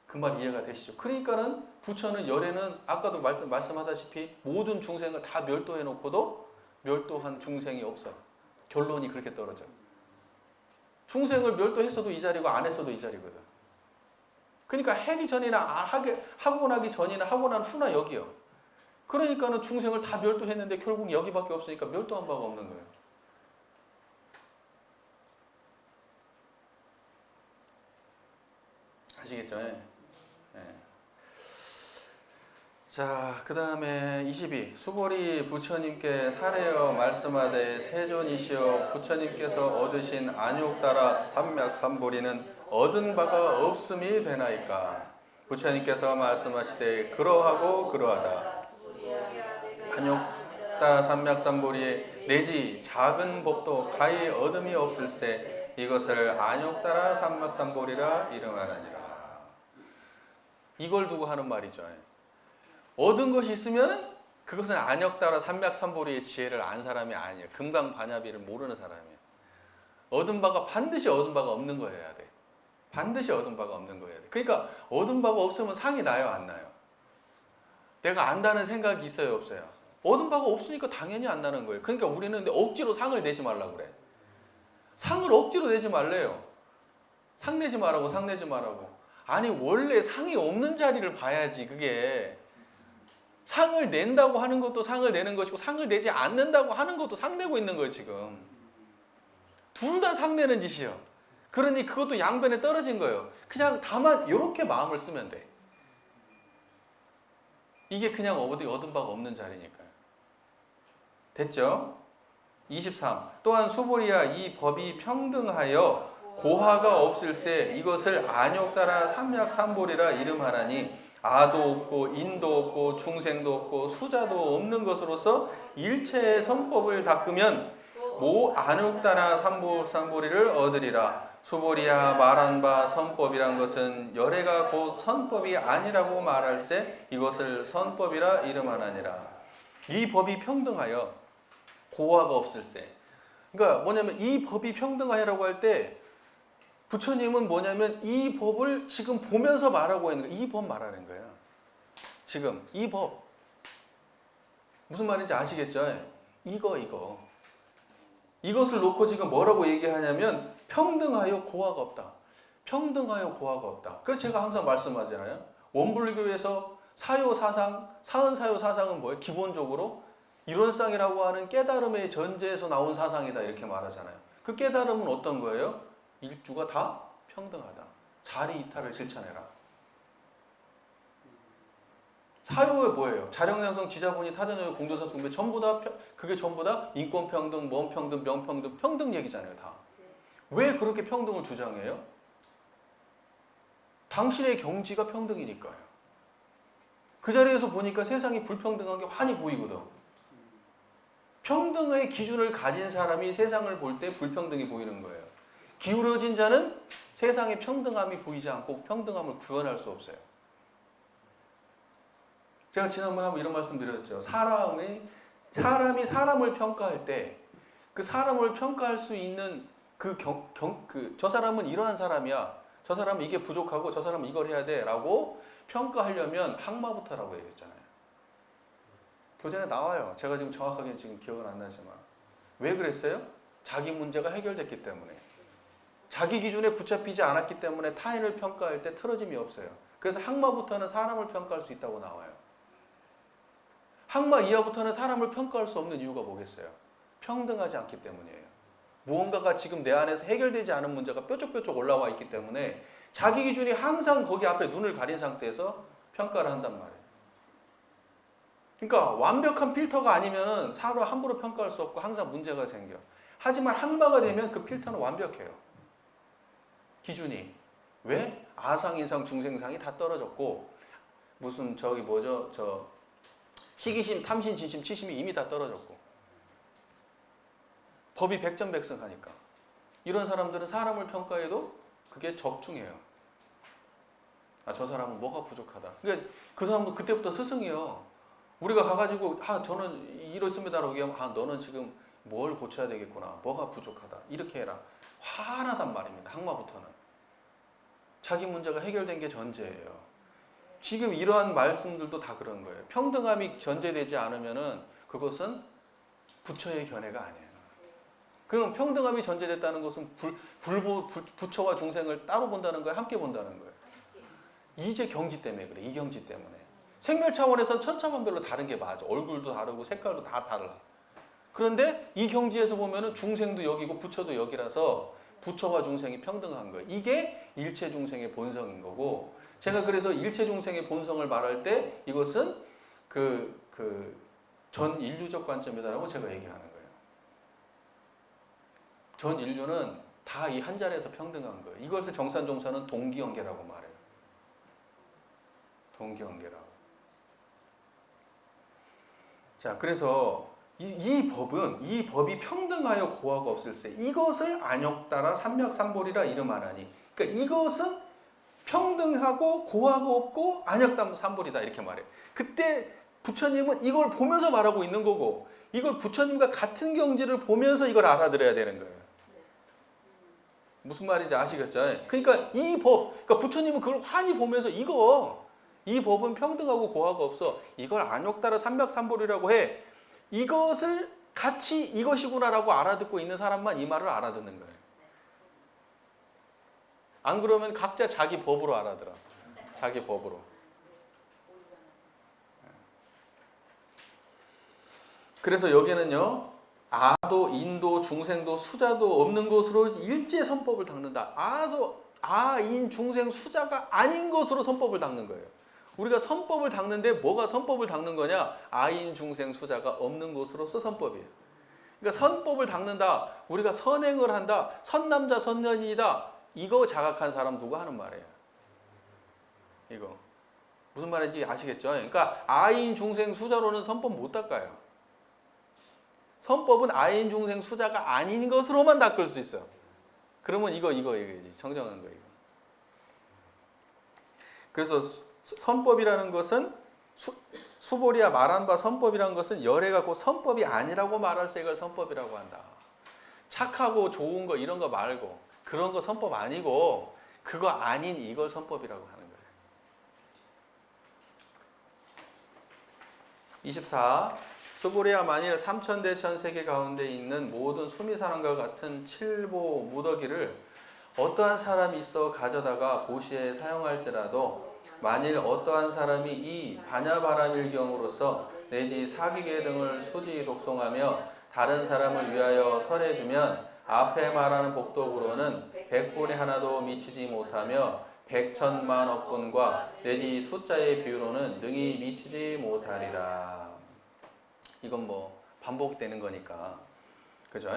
그 말 이해가 되시죠? 그러니까는 부처는 열애는 아까도 말씀하다시피 모든 중생을 다 멸도해 놓고도 멸도한 중생이 없어. 결론이 그렇게 떨어져. 중생을 멸도했어도 이 자리고 안 했어도 이 자리거든. 그러니까 하기 전이나 하고 나기 전이나 하고 난 후나 여기요. 그러니까는 중생을 다 멸도했는데 결국 여기밖에 없으니까 멸도한 바가 없는 거예요. 아시겠죠? 예. 자, 그 다음에 22. 수보리 부처님께 사례여 말씀하되 세존이시여 부처님께서 얻으신 안욕따라 삼맥삼보리는 얻은 바가 없음이 되나이까. 부처님께서 말씀하시되 그러하고 그러하다. 안욕따라 삼맥삼보리에 내지 작은 법도 가히 얻음이 없을세 이것을 안욕따라 삼맥삼보리라 이름하느니라. 이걸 두고 하는 말이죠. 얻은 것이 있으면은 그것은 안욕따라 삼맥삼보리의 지혜를 안 사람이 아니에요. 금강반야비를 모르는 사람이에요. 얻은 바가 반드시 얻은 바가 없는 거여야 돼. 반드시 얻은 바가 없는 거여야 돼. 그러니까 얻은 바가 없으면 상이 나요, 안 나요? 내가 안다는 생각이 있어요, 없어요? 얻은 바가 없으니까 당연히 안 나는 거예요. 그러니까 우리는 억지로 상을 내지 말라고 그래. 상을 억지로 내지 말래요. 상 내지 말라고, 상 내지 말라고. 아니 원래 상이 없는 자리를 봐야지. 그게 상을 낸다고 하는 것도 상을 내는 것이고 상을 내지 않는다고 하는 것도 상 내고 있는 거예요. 지금 둘 다 상 내는 짓이요. 그러니 그것도 양변에 떨어진 거예요. 그냥 다만 이렇게 마음을 쓰면 돼. 이게 그냥 어디 얻은 바가 없는 자리니까요. 됐죠? 23. 또한 수보리야 이 법이 평등하여 고하가 없을세 이것을 안욕따라 삼맥삼보리라 이름하라니 아도 없고 인도 없고 중생도 없고 수자도 없는 것으로서 일체의 선법을 닦으면 모 안욕따라 삼보리를 얻으리라. 수보리야 말한 바 선법이란 것은 열애가 곧 선법이 아니라고 말할세 이것을 선법이라 이름하나니라. 이 법이 평등하여 고하가 없을세. 그러니까 뭐냐면 이 법이 평등하여라고 할 때 부처님은 뭐냐면 이 법을 지금 보면서 말하고 있는 거예요. 이 법 말하는 거예요. 지금 이 법. 무슨 말인지 아시겠죠? 이것을 놓고 지금 뭐라고 얘기하냐면 평등하여 고하가 없다. 평등하여 고하가 없다. 그래서 제가 항상 말씀하잖아요. 원불교에서 사요사상, 사은사요사상은 뭐예요? 기본적으로 이론상이라고 하는 깨달음의 전제에서 나온 사상이다 이렇게 말하잖아요. 그 깨달음은 어떤 거예요? 일주가 다 평등하다. 자리 이탈을 실천해라. 사유가 뭐예요? 자령량성, 지자본이, 타전효, 공조사, 숭배 전부 다 그게 전부 다 인권평등, 뭔평등, 명평등, 평등 얘기잖아요. 다. 왜 그렇게 평등을 주장해요? 당신의 경지가 평등이니까요. 그 자리에서 보니까 세상이 불평등한 게 환히 보이거든. 평등의 기준을 가진 사람이 세상을 볼 때 불평등이 보이는 거예요. 기울어진 자는 세상의 평등함이 보이지 않고 평등함을 구현할 수 없어요. 제가 지난번에 한번 이런 말씀 드렸죠. 사람이 사람을 평가할 때 그 사람을 평가할 수 있는 저 사람은 이러한 사람이야. 저 사람은 이게 부족하고 저 사람은 이걸 해야 돼 라고 평가하려면 항마부터라고 얘기했잖아요. 교재에 나와요. 제가 지금 정확하게 지금 기억은 안 나지만. 왜 그랬어요? 자기 문제가 해결됐기 때문에. 자기 기준에 붙잡히지 않았기 때문에 타인을 평가할 때 틀어짐이 없어요. 그래서 항마부터는 사람을 평가할 수 있다고 나와요. 항마 이하부터는 사람을 평가할 수 없는 이유가 뭐겠어요? 평등하지 않기 때문이에요. 무언가가 지금 내 안에서 해결되지 않은 문제가 뾰족뾰족 올라와 있기 때문에 자기 기준이 항상 거기 앞에 눈을 가린 상태에서 평가를 한단 말이에요. 그러니까 완벽한 필터가 아니면 사람을 함부로 평가할 수 없고 항상 문제가 생겨. 하지만 항마가 되면 그 필터는 완벽해요. 기준이. 왜? 아상, 인상, 중생상이 다 떨어졌고 무슨 저기 뭐죠? 시기심, 탐심, 진심, 치심이 이미 다 떨어졌고 법이 백전백승하니까 이런 사람들은 사람을 평가해도 그게 적중해요. 아, 저 사람은 뭐가 부족하다. 그러니까 그 사람은 그때부터 스승이에요. 우리가 가가지고 저는 이렇습니다라고 얘기하면 너는 지금 뭘 고쳐야 되겠구나. 뭐가 부족하다. 이렇게 해라. 화나단 말입니다. 항마부터는. 자기 문제가 해결된 게 전제예요. 지금 이러한 말씀들도 다 그런 거예요. 평등함이 전제되지 않으면은 그것은 부처의 견해가 아니에요. 그럼 평등함이 전제됐다는 것은 부처와 중생을 따로 본다는 거예요? 함께 본다는 거예요? 이제 경지 때문에 그래. 이 경지 때문에. 생멸 차원에서는 천차만별로 다른 게 맞아. 얼굴도 다르고 색깔도 다 달라. 그런데 이 경지에서 보면은 중생도 여기고 부처도 여기라서 부처와 중생이 평등한 거예요. 이게 일체 중생의 본성인 거고, 제가 그래서 일체 중생의 본성을 말할 때 이것은 전 인류적 관점이다라고 제가 얘기하는 거예요. 전 인류는 다 이 한 자리에서 평등한 거예요. 이것을 정산종사는 동기연계라고 말해요. 동기연계라고. 자, 그래서 이 법이 평등하여 고하가 없을세. 이것을 안욕따라 삼맥삼볼이라 이름하나니. 그러니까 이것은 평등하고 고하가 없고 안욕삼볼이다 이렇게 말해요. 그때 부처님은 이걸 보면서 말하고 있는 거고, 이걸 부처님과 같은 경지를 보면서 이걸 알아들어야 되는 거예요. 무슨 말인지 아시겠죠? 그러니까 그러니까 부처님은 그걸 환히 보면서 이 법은 평등하고 고하가 없어. 이걸 안욕따라 삼맥삼볼이라고 해. 이것을 같이 이것이구나라고 알아듣고 있는 사람만 이 말을 알아듣는 거예요. 안 그러면 각자 자기 법으로 알아들어. 자기 법으로. 그래서 여기는요, 아도, 인도, 중생도, 수자도 없는 것으로 일제 선법을 닦는다. 아, 인, 중생, 수자가 아닌 것으로 선법을 닦는 거예요. 우리가 선법을 닦는데 뭐가 선법을 닦는 거냐? 아인, 중생, 수자가 없는 것으로서 선법이에요. 그러니까 선법을 닦는다. 우리가 선행을 한다. 선남자, 선년이다. 이거 자각한 사람 두고 하는 말이에요. 이거. 무슨 말인지 아시겠죠? 그러니까 아인, 중생, 수자로는 선법 못 닦아요. 선법은 아인, 중생, 수자가 아닌 것으로만 닦을 수 있어요. 그러면 이거 얘기지. 정정한 거 이거. 그래서 선법이라는 것은 수보리야 말한 바 선법이라는 것은 열애가 곧 선법이 아니라고 말할 때 이걸 선법이라고 한다. 착하고 좋은 거 이런 거 말고 그런 거 선법 아니고 그거 아닌 이걸 선법이라고 하는 거예요. 24. 수보리야 만일 삼천대천 세계 가운데 있는 모든 수미사람과 같은 칠보 무더기를 어떠한 사람이 있어 가져다가 보시에 사용할지라도 만일 어떠한 사람이 이 반야바라밀경으로서 내지 사기계 등을 수지 독송하며 다른 사람을 위하여 설해주면 앞에 말하는 복덕으로는 100분이 하나도 미치지 못하며 100천만 억분과 내지 숫자의 비유로는 능히 미치지 못하리라. 이건 뭐 반복되는 거니까, 그죠?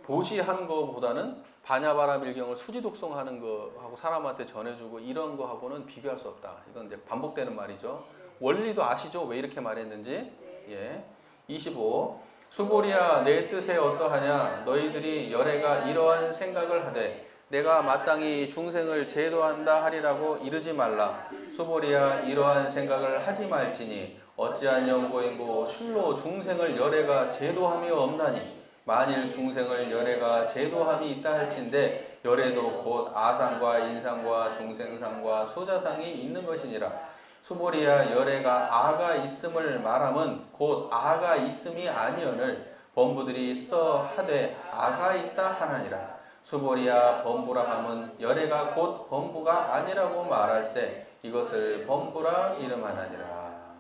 보시하는 거보다는 반야바라밀경을 수지 독송하는 거하고 사람한테 전해주고 이런 거하고는 비교할 수 없다. 이건 이제 반복되는 말이죠. 원리도 아시죠? 왜 이렇게 말했는지? 예. 25. 수보리야 내 뜻에 어떠하냐? 너희들이 열애가 이러한 생각을 하되 내가 마땅히 중생을 제도한다 하리라고 이르지 말라. 수보리야 이러한 생각을 하지 말지니 어찌한 연고인고 실로 중생을 열애가 제도함이 없나니 만일 중생을 열애가 제도함이 있다 할진대 열애도 곧 아상과 인상과 중생상과 수자상이 있는 것이니라. 수보리야 열애가 아가 있음을 말함은 곧 아가 있음이 아니언을 범부들이 써 하되 아가 있다 하나니라. 수보리야 범부라 함은 열애가 곧 범부가 아니라고 말할세 이것을 범부라 이름하나니라.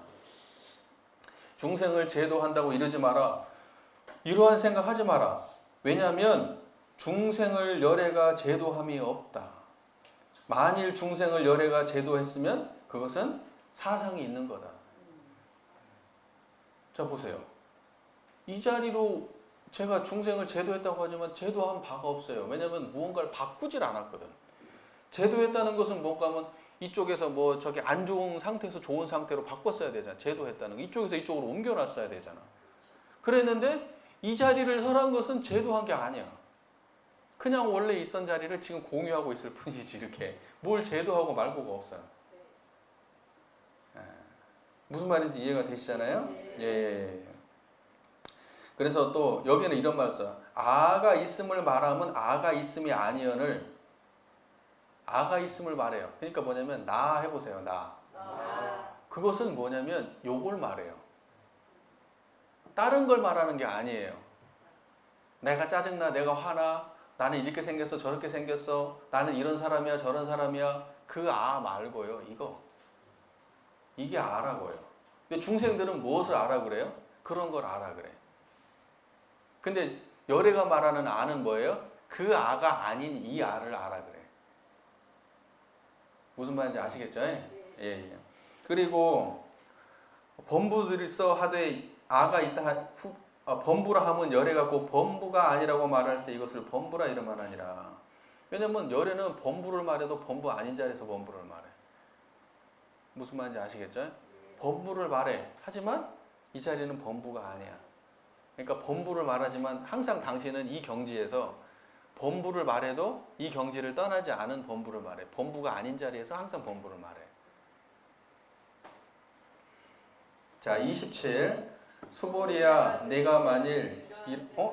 중생을 제도한다고 이러지 마라. 이러한 생각하지 마라. 왜냐하면 중생을 열애가 제도함이 없다. 만일 중생을 열애가 제도했으면 그것은 사상이 있는 거다. 자 보세요. 이 자리로 제가 중생을 제도했다고 하지만 제도한 바가 없어요. 왜냐하면 무언가를 바꾸질 않았거든. 제도했다는 것은 뭔가 하면 이쪽에서 뭐 저기 안 좋은 상태에서 좋은 상태로 바꿨어야 되잖아. 제도했다는 거. 이쪽에서 이쪽으로 옮겨놨어야 되잖아. 그랬는데 이 자리를 설한 것은 제도한 게 아니야. 그냥 원래 있던 자리를 지금 공유하고 있을 뿐이지 이렇게 뭘 제도하고 말고가 없어요. 무슨 말인지 이해가 되시잖아요? 예. 그래서 또 여기는 이런 말 써요. 아가 있음을 말하면 아가 있음이 아니언을 아가 있음을 말해요. 그러니까 뭐냐면 나 해보세요. 나. 그것은 뭐냐면 요걸 말해요. 다른 걸 말하는 게 아니에요. 내가 짜증나, 내가 화나, 나는 이렇게 생겼어, 저렇게 생겼어, 나는 이런 사람이야, 저런 사람이야. 그 아 말고요. 이게 아라고요. 근데 중생들은 무엇을 아라 그래요? 그런 걸 아라 그래. 근데 열애가 말하는 아는 뭐예요? 그 아가 아닌 이 아를 아라 그래. 무슨 말인지 아시겠죠? 예. 그리고 범부들이서 하되 아가 있다 범부라 하면 열애가 꼭 범부가 아니라고 말할세 이것을 범부라 이름하나니라. 왜냐면 열애는 범부를 말해도 범부 아닌 자리에서 범부를 말해. 무슨 말인지 아시겠죠? 범부를 말해. 하지만 이 자리는 범부가 아니야. 그러니까 범부를 말하지만 항상 당신은 이 경지에서 범부를 말해도 이 경지를 떠나지 않은 범부를 말해. 범부가 아닌 자리에서 항상 범부를 말해. 자, 27. 수보리야 내가 만일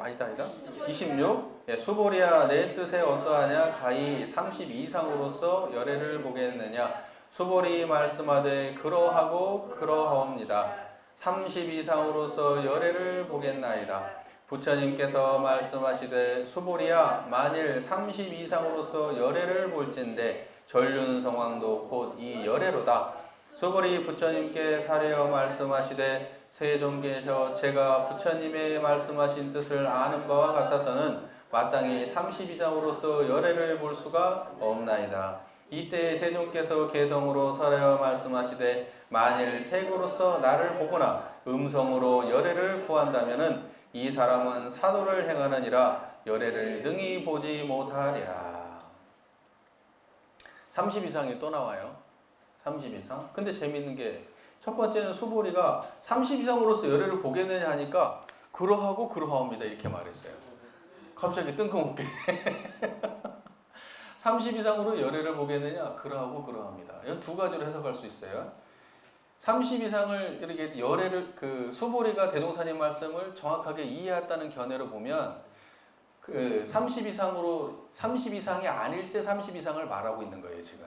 아니다. 26. 예, 수보리야 내 뜻에 어떠하냐 가히 30 이상으로서 열애를 보겠느냐. 수보리 말씀하되 그러하고 그러하옵니다. 30 이상으로서 열애를 보겠나이다. 부처님께서 말씀하시되 수보리야 만일 30 이상으로서 열애를 볼진대 전륜성왕도 곧 이 열애로다. 수보리 부처님께 사례어 말씀하시되 세존께서 제가 부처님의 말씀하신 뜻을 아는 바와 같아서는 마땅히 30 이상으로서 열애를 볼 수가 없나이다. 이때 세존께서 개성으로 설하여 말씀하시되 만일 색으로서 나를 보거나 음성으로 열애를 구한다면은 이 사람은 사도를 행하느니라 열애를 능히 보지 못하리라. 30 이상이 또 나와요. 30 이상. 근데 재밌는 게 첫 번째는 수보리가 30 이상으로서 열애를 보겠느냐 하니까 그러하고 그러하옵니다 이렇게 말했어요. 갑자기 뜬금없게 30 이상으로 열애를 보겠느냐? 그러하고 그러합니다. 이건 두 가지로 해석할 수 있어요. 30 이상을 이렇게 열애를 수보리가 대동사님 말씀을 정확하게 이해했다는 견해로 보면 30 이상이 아닐세 30 이상을 말하고 있는 거예요, 지금.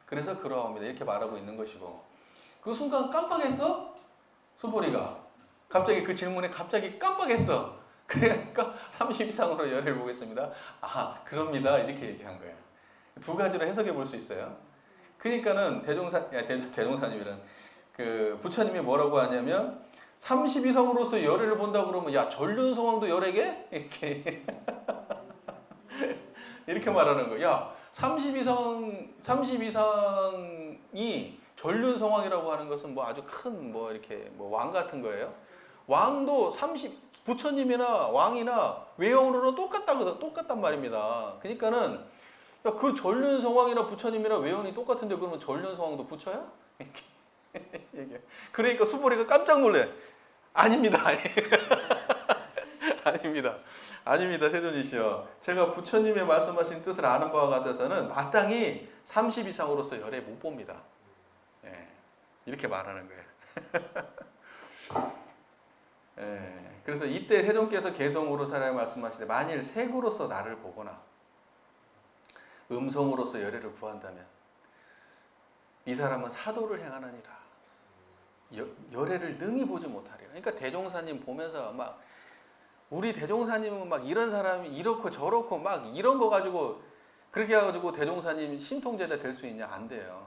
그래서 그러합니다. 이렇게 말하고 있는 것이고. 그 순간 깜빡했어? 수보리가. 갑자기 그 질문에 갑자기 깜빡했어. 그러니까 30 이상으로 열애를 보겠습니다. 아, 그럽니다. 이렇게 얘기한 거예요. 두 가지로 해석해 볼 수 있어요. 그러니까는 대종사님이란 부처님이 뭐라고 하냐면 30 이상으로서 열애를 본다 그러면 야 전륜성왕도 열애게? 이렇게 말하는 거야. 야 30 이상이 전륜성왕이라고 하는 것은 뭐 아주 큰 이렇게 왕 같은 거예요. 왕도 부처님이나 왕이나 외형으로는 똑같단 말입니다. 그러니까는 야, 그 전륜성왕이나 부처님이나 외형이 똑같은데 그러면 전륜성왕도 부처야? 이렇게 얘기해. 그러니까 수보리가 깜짝 놀래. 아닙니다. 아닙니다. 세존이시여. 제가 부처님의 말씀하신 뜻을 아는 바와 같아서는 마땅히 30 이상으로서 열애 못 봅니다. 예, 이렇게 말하는 거예요. 예, 그래서 이때 세존께서 개성으로 살아야 말씀하시되 만일 색으로서 나를 보거나 음성으로서 열애를 구한다면 이 사람은 사도를 행하느니라. 열애를 능히 보지 못하리라. 그러니까 대종사님 보면서 막 우리 대종사님은 막 이런 사람이 이렇고 저렇고 막 이런 거 가지고 그렇게 해가지고 대종사님 신통제자 될 수 있냐? 안 돼요.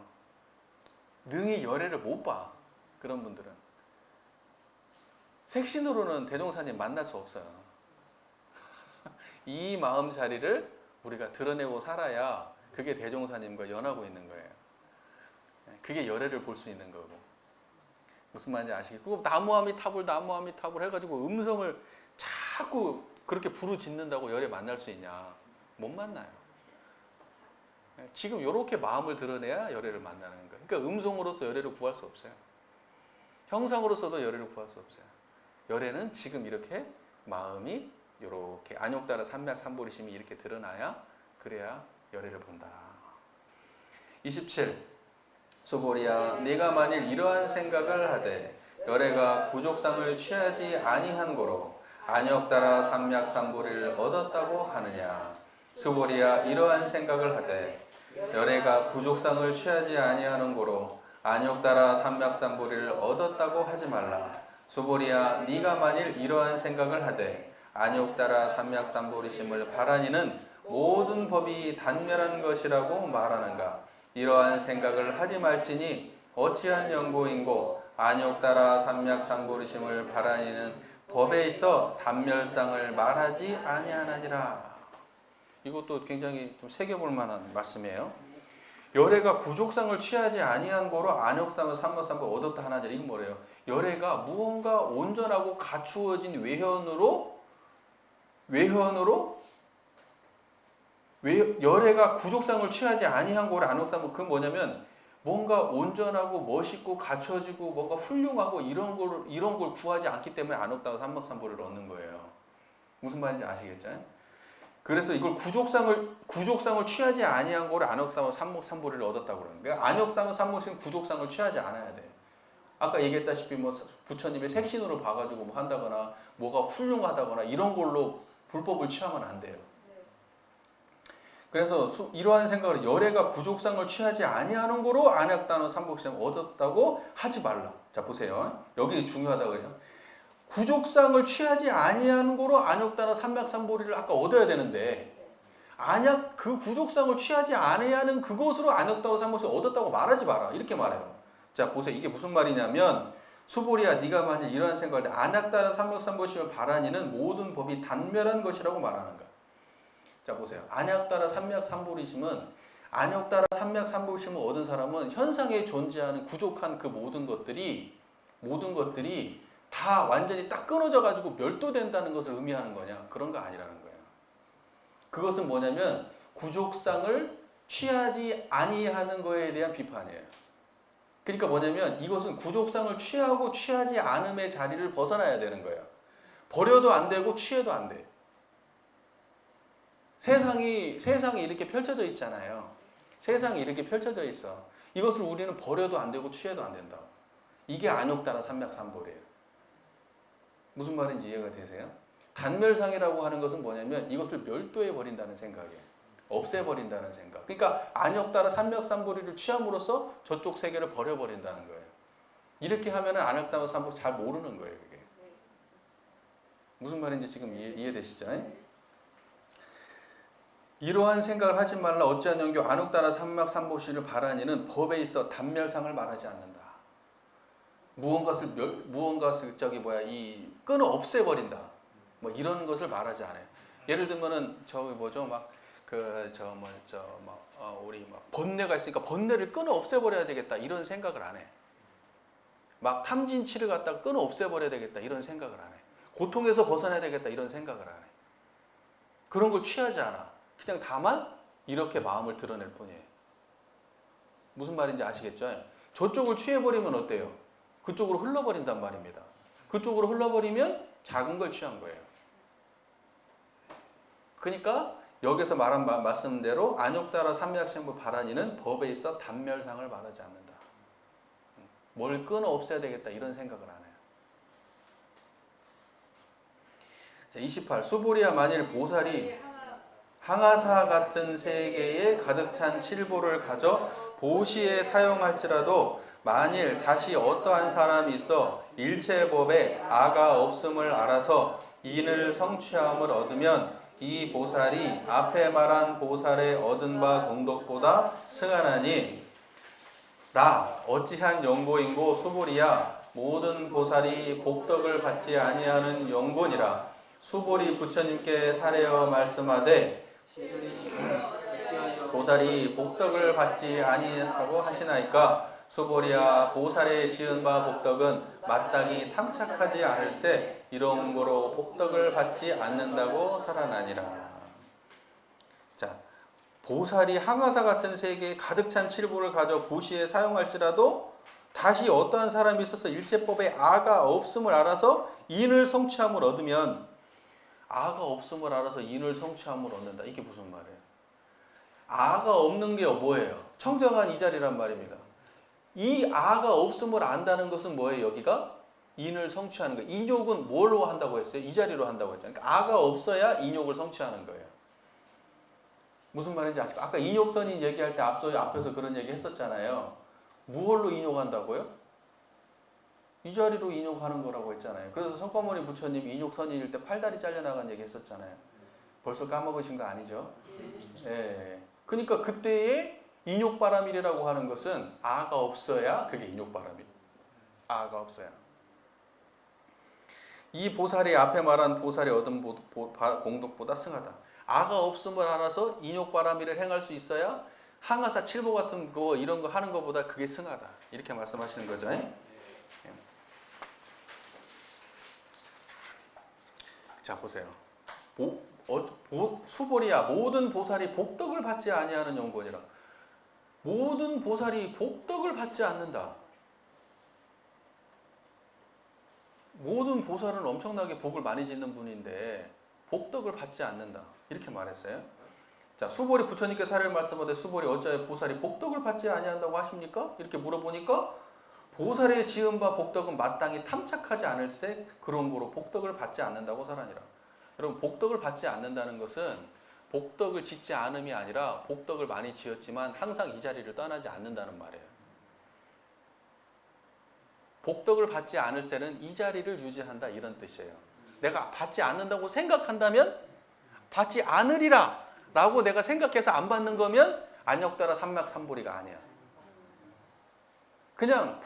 능히 열애를 못 봐. 그런 분들은. 색신으로는 대종사님 만날 수 없어요. 이 마음 자리를 우리가 드러내고 살아야 그게 대종사님과 연하고 있는 거예요. 그게 열애를 볼 수 있는 거고. 무슨 말인지 아시겠죠? 그리고 나무아미타불 해가지고 음성을 자꾸 그렇게 부르짖는다고 열애 만날 수 있냐? 못 만나요. 지금 이렇게 마음을 드러내야 열애를 만나는 거예요. 그러니까 음성으로서 열애를 구할 수 없어요. 형상으로서도 열애를 구할 수 없어요. 열애는 지금 이렇게 마음이 이렇게 안욕따라 삼맥삼보리심이 이렇게 드러나야 그래야 열애를 본다. 27. 수보리야, 네가 만일 이러한 생각을 하되 열애가 부족상을 취하지 아니한 고로 안욕따라 삼맥삼보리를 얻었다고 하느냐. 수보리야, 이러한 생각을 하되 열애가 부족상을 취하지 아니하는 고로 안욕따라 삼맥삼보리를 얻었다고 하지 말라. 수보리야, 네가 만일 이러한 생각을 하되 안욕따라 삼맥삼보리심을 바라니는 모든 법이 단멸한 것이라고 말하는가. 이러한 생각을 하지 말지니 어찌한 연고인고 안욕따라 삼맥삼보리심을 바라니는 법에 있어 단멸상을 말하지 아니하나니라. 이것도 굉장히 좀 새겨볼 만한 말씀이에요. 열애가 구족상을 취하지 아니한 거로 안욕따라 삼맥삼보리를 얻었다 하나니라. 이건 뭐래요? 열애가 무언가 온전하고 갖추어진 외현으로 열애가 구족상을 취하지 아니한 거를 안욕삼보, 그건 뭐냐면 뭔가 온전하고 멋있고 갖춰지고 뭔가 훌륭하고 이런 걸 구하지 않기 때문에 안욕따라 삼맥삼보리를 얻는 거예요. 무슨 말인지 아시겠죠? 그래서 이걸 구족상을 취하지 아니한 거를 안욕따라 삼맥삼보리를 얻었다고 그러는 거예요. 안욕따라 삼맥삼보리는 구족상을 취하지 않아야 돼. 아까 얘기했다시피 뭐 부처님의 색신으로 봐가지고 뭐 한다거나 뭐가 훌륭하다거나 이런 걸로 불법을 취하면 안 돼요. 그래서 이러한 생각을 열애가 구족상을 취하지 아니하는 거로 안욕따라 삼맥삼보리를 얻었다고 하지 말라. 자 보세요. 여기 중요하다고 그래요. 구족상을 취하지 아니하는 거로 안욕따라 삼맥삼보리를 아까 얻어야 되는데 그 구족상을 취하지 아니하는 그것으로 안욕따라 삼맥삼보리를 얻었다고 말하지 마라. 이렇게 말해요. 자 보세요. 이게 무슨 말이냐면 수보리야, 네가 만일 이러한 생각을 해 안욕따라 삼맥삼보리심을 바라니는 모든 법이 단멸한 것이라고 말하는 거야. 자 보세요. 안욕따라 삼맥삼보리심은 안욕따라 삼맥삼보리심을 얻은 사람은 현상에 존재하는 구족한 그 모든 것들이 다 완전히 딱 끊어져 가지고 멸도된다는 것을 의미하는 거냐? 그런 거 아니라는 거예요. 그것은 뭐냐면 구족상을 취하지 아니하는 거에 대한 비판이에요. 그러니까 뭐냐면 이것은 구족상을 취하고 취하지 않음의 자리를 벗어나야 되는 거예요. 버려도 안 되고 취해도 안 돼. 세상이 이렇게 펼쳐져 있잖아요. 세상이 이렇게 펼쳐져 있어. 이것을 우리는 버려도 안 되고 취해도 안 된다. 이게 안욕따라 삼맥삼보리예요. 무슨 말인지 이해가 되세요? 단멸상이라고 하는 것은 뭐냐면 이것을 멸도해 버린다는 생각이에요. 없애버린다는 생각. 그러니까 안욕따라 삼맥삼보리를 취함으로써 저쪽 세계를 버려버린다는 거예요. 이렇게 하면 안욕따라 삼맥삼보리 잘 모르는 거예요. 그게. 무슨 말인지 지금 이해되시죠? 이러한 생각을 하지 말라. 어찌한 연교 안욕따라 삼맥삼보리를 바라니는 법에 있어 단멸상을 말하지 않는다. 무언가를 끊어 없애버린다. 뭐 이런 것을 말하지 않아요. 예를 들면은 우리 번뇌가 있으니까 번뇌를 끊어 없애버려야 되겠다 이런 생각을 안 해. 막 탐진치를 갖다가 끊어 없애버려야 되겠다 이런 생각을 안 해. 고통에서 벗어나야 되겠다 이런 생각을 안 해. 그런 걸 취하지 않아. 그냥 다만 이렇게 마음을 드러낼 뿐이에요. 무슨 말인지 아시겠죠? 저쪽을 취해버리면 어때요? 그쪽으로 흘러버린단 말입니다. 그쪽으로 흘러버리면 작은 걸 취한 거예요. 그러니까 여기서 말한 말씀대로 안욕따라 삼맥삼보리 바라니는 법에 있어 단멸상을 말하지 않는다. 뭘 끊어 없애야 되겠다 이런 생각을 안 해요. 자, 28. 수보리야, 만일 보살이 항아사 같은 세계에 가득 찬 칠보를 가져 보시에 사용할지라도 만일 다시 어떠한 사람이 있어 일체법에 아가 없음을 알아서 인을 성취함을 얻으면 이 보살이 앞에 말한 보살의 얻은 바 공덕보다 승하나니 라 어찌한 연고인고 수보리야 모든 보살이 복덕을 받지 아니하는 연고니라. 수보리 부처님께 사례어 말씀하되 보살이 복덕을 받지 아니했다고 하시나이까. 수보리야 보살의 지은 바 복덕은 마땅히 탐착하지 않을세 이런 거로 복덕을 받지 않는다고 살아나니라. 자, 보살이 항아사 같은 세계에 가득 찬 칠보를 가져 보시에 사용할지라도 다시 어떠한 사람이 있어서 일체법에 아가 없음을 알아서 인을 성취함을 얻으면, 아가 없음을 알아서 인을 성취함을 얻는다. 이게 무슨 말이에요? 아가 없는 게 뭐예요? 청정한 이 자리란 말입니다. 이 아가 없음을 안다는 것은 뭐예요? 여기가 인을 성취하는 거예요. 인욕은 뭘로 한다고 했어요? 이 자리로 한다고 했잖아요. 그러니까 아가 없어야 인욕을 성취하는 거예요. 무슨 말인지 아시죠? 아까 인욕선인 얘기할 때 앞에서 그런 얘기 했었잖아요. 무얼로 인욕한다고요? 이 자리로 인욕하는 거라고 했잖아요. 그래서 석가모니 부처님 인욕선인일 때 팔다리 잘려나간 얘기 했었잖아요. 벌써 까먹으신 거 아니죠? 예. 그러니까 그때의 인욕바람이라고 하는 것은 아가 없어야 그게 인욕바람이에요. 아가 없어야. 이 보살이 앞에 말한 보살이 얻은 공덕보다 승하다. 아가 없음을 알아서 인욕바람이를 행할 수 있어야 항아사 칠보 같은 거 이런 거 하는 것보다 그게 승하다. 이렇게 말씀하시는 거죠. 자 보세요. 수보리야 모든 보살이 복덕을 받지 아니하는 연고니라. 모든 보살이 복덕을 받지 않는다. 모든 보살은 엄청나게 복을 많이 짓는 분인데 복덕을 받지 않는다. 이렇게 말했어요. 자, 수보리 부처님께 사례를 말씀하되 수보리 어찌하여 보살이 복덕을 받지 아니한다고 하십니까? 이렇게 물어보니까 보살의 지은 바 복덕은 마땅히 탐착하지 않을세 그런 거로 복덕을 받지 않는다고 살아니라. 여러분 복덕을 받지 않는다는 것은 복덕을 짓지 않음이 아니라 복덕을 많이 지었지만 항상 이 자리를 떠나지 않는다는 말이에요. 복덕을 받지 않을세는 이 자리를 유지한다 이런 뜻이에요. 내가 받지 않는다고 생각한다면 받지 않으리라 라고 내가 생각해서 안 받는 거면 안역따라 삼막삼보리가 아니야. 그냥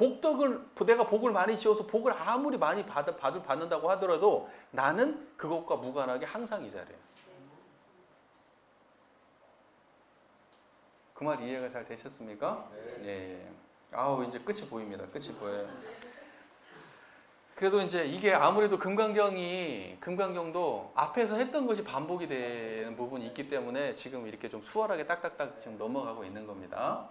내가 복을 많이 지어서 복을 아무리 많이 받는다고 하더라도 나는 그것과 무관하게 항상 이 자리야. 그 말 이해가 잘 되셨습니까? 네. 아우 이제 끝이 보입니다. 끝이 보여요. 그래도 이제 이게 아무래도 금강경도 앞에서 했던 것이 반복이 되는 부분이 있기 때문에 지금 이렇게 좀 수월하게 딱딱딱 지금 넘어가고 있는 겁니다.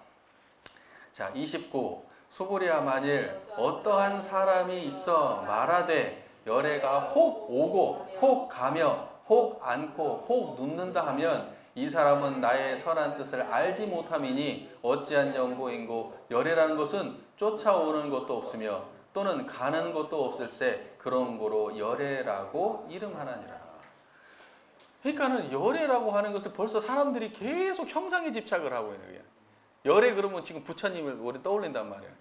자, 29. 수보리야 만일 어떠한 사람이 있어 말하되 열애가 혹 오고 혹 가며 혹 않고 혹 눕는다 하면 이 사람은 나의 선한 뜻을 알지 못함이니 어찌한 연고인고. 열애라는 것은 쫓아오는 것도 없으며 또는 가는 것도 없을세 그런 거로 열애라고 이름하나니라. 그러니까는 열애라고 하는 것을 벌써 사람들이 계속 형상에 집착을 하고 있는 거예요. 열애 그러면 지금 부처님을 우리 떠올린단 말이에요.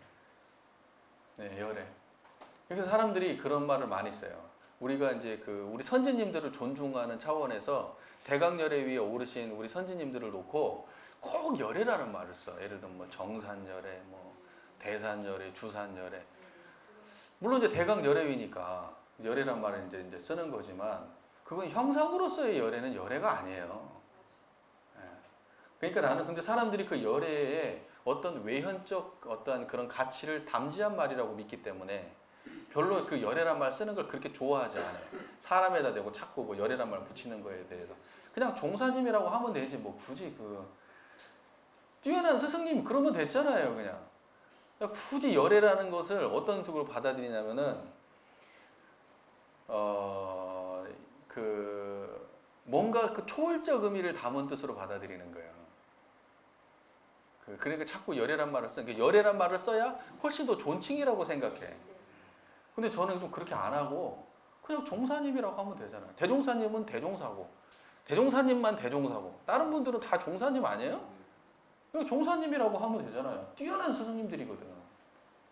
네, 열애. 그래서 사람들이 그런 말을 많이 써요. 우리가 이제 우리 선지님들을 존중하는 차원에서 대강열애 위에 오르신 우리 선지님들을 놓고 꼭 열애라는 말을 써. 예를 들면 뭐 정산열애, 뭐 대산열애, 주산열애. 물론 이제 대강열애위니까 열애란 말을 이제 쓰는 거지만 그건 형상으로서의 열애는 열애가 아니에요. 그러니까 나는 근데 사람들이 그 열애에 어떤 외현적 어떤 그런 가치를 담지한 말이라고 믿기 때문에 별로 그 열애란 말 쓰는 걸 그렇게 좋아하지 않아요. 사람에다 대고 자꾸 뭐 열애란 말 붙이는 거에 대해서 그냥 종사님이라고 하면 되지 뭐 굳이 뛰어난 스승님 그러면 됐잖아요. 그냥 굳이 열애라는 것을 어떤 식으로 받아들이냐면은 뭔가 그 초월적 의미를 담은 뜻으로 받아들이는 거예요. 그러니까 자꾸 열애란 말을 써. 그러니까 열애란 말을 써야 훨씬 더 존칭이라고 생각해. 근데 저는 좀 그렇게 안 하고 그냥 종사님이라고 하면 되잖아요. 대종사님은 대종사고 대종사님만 대종사고 다른 분들은 다 종사님 아니에요? 그러니까 종사님이라고 하면 되잖아요. 뛰어난 스승님들이거든.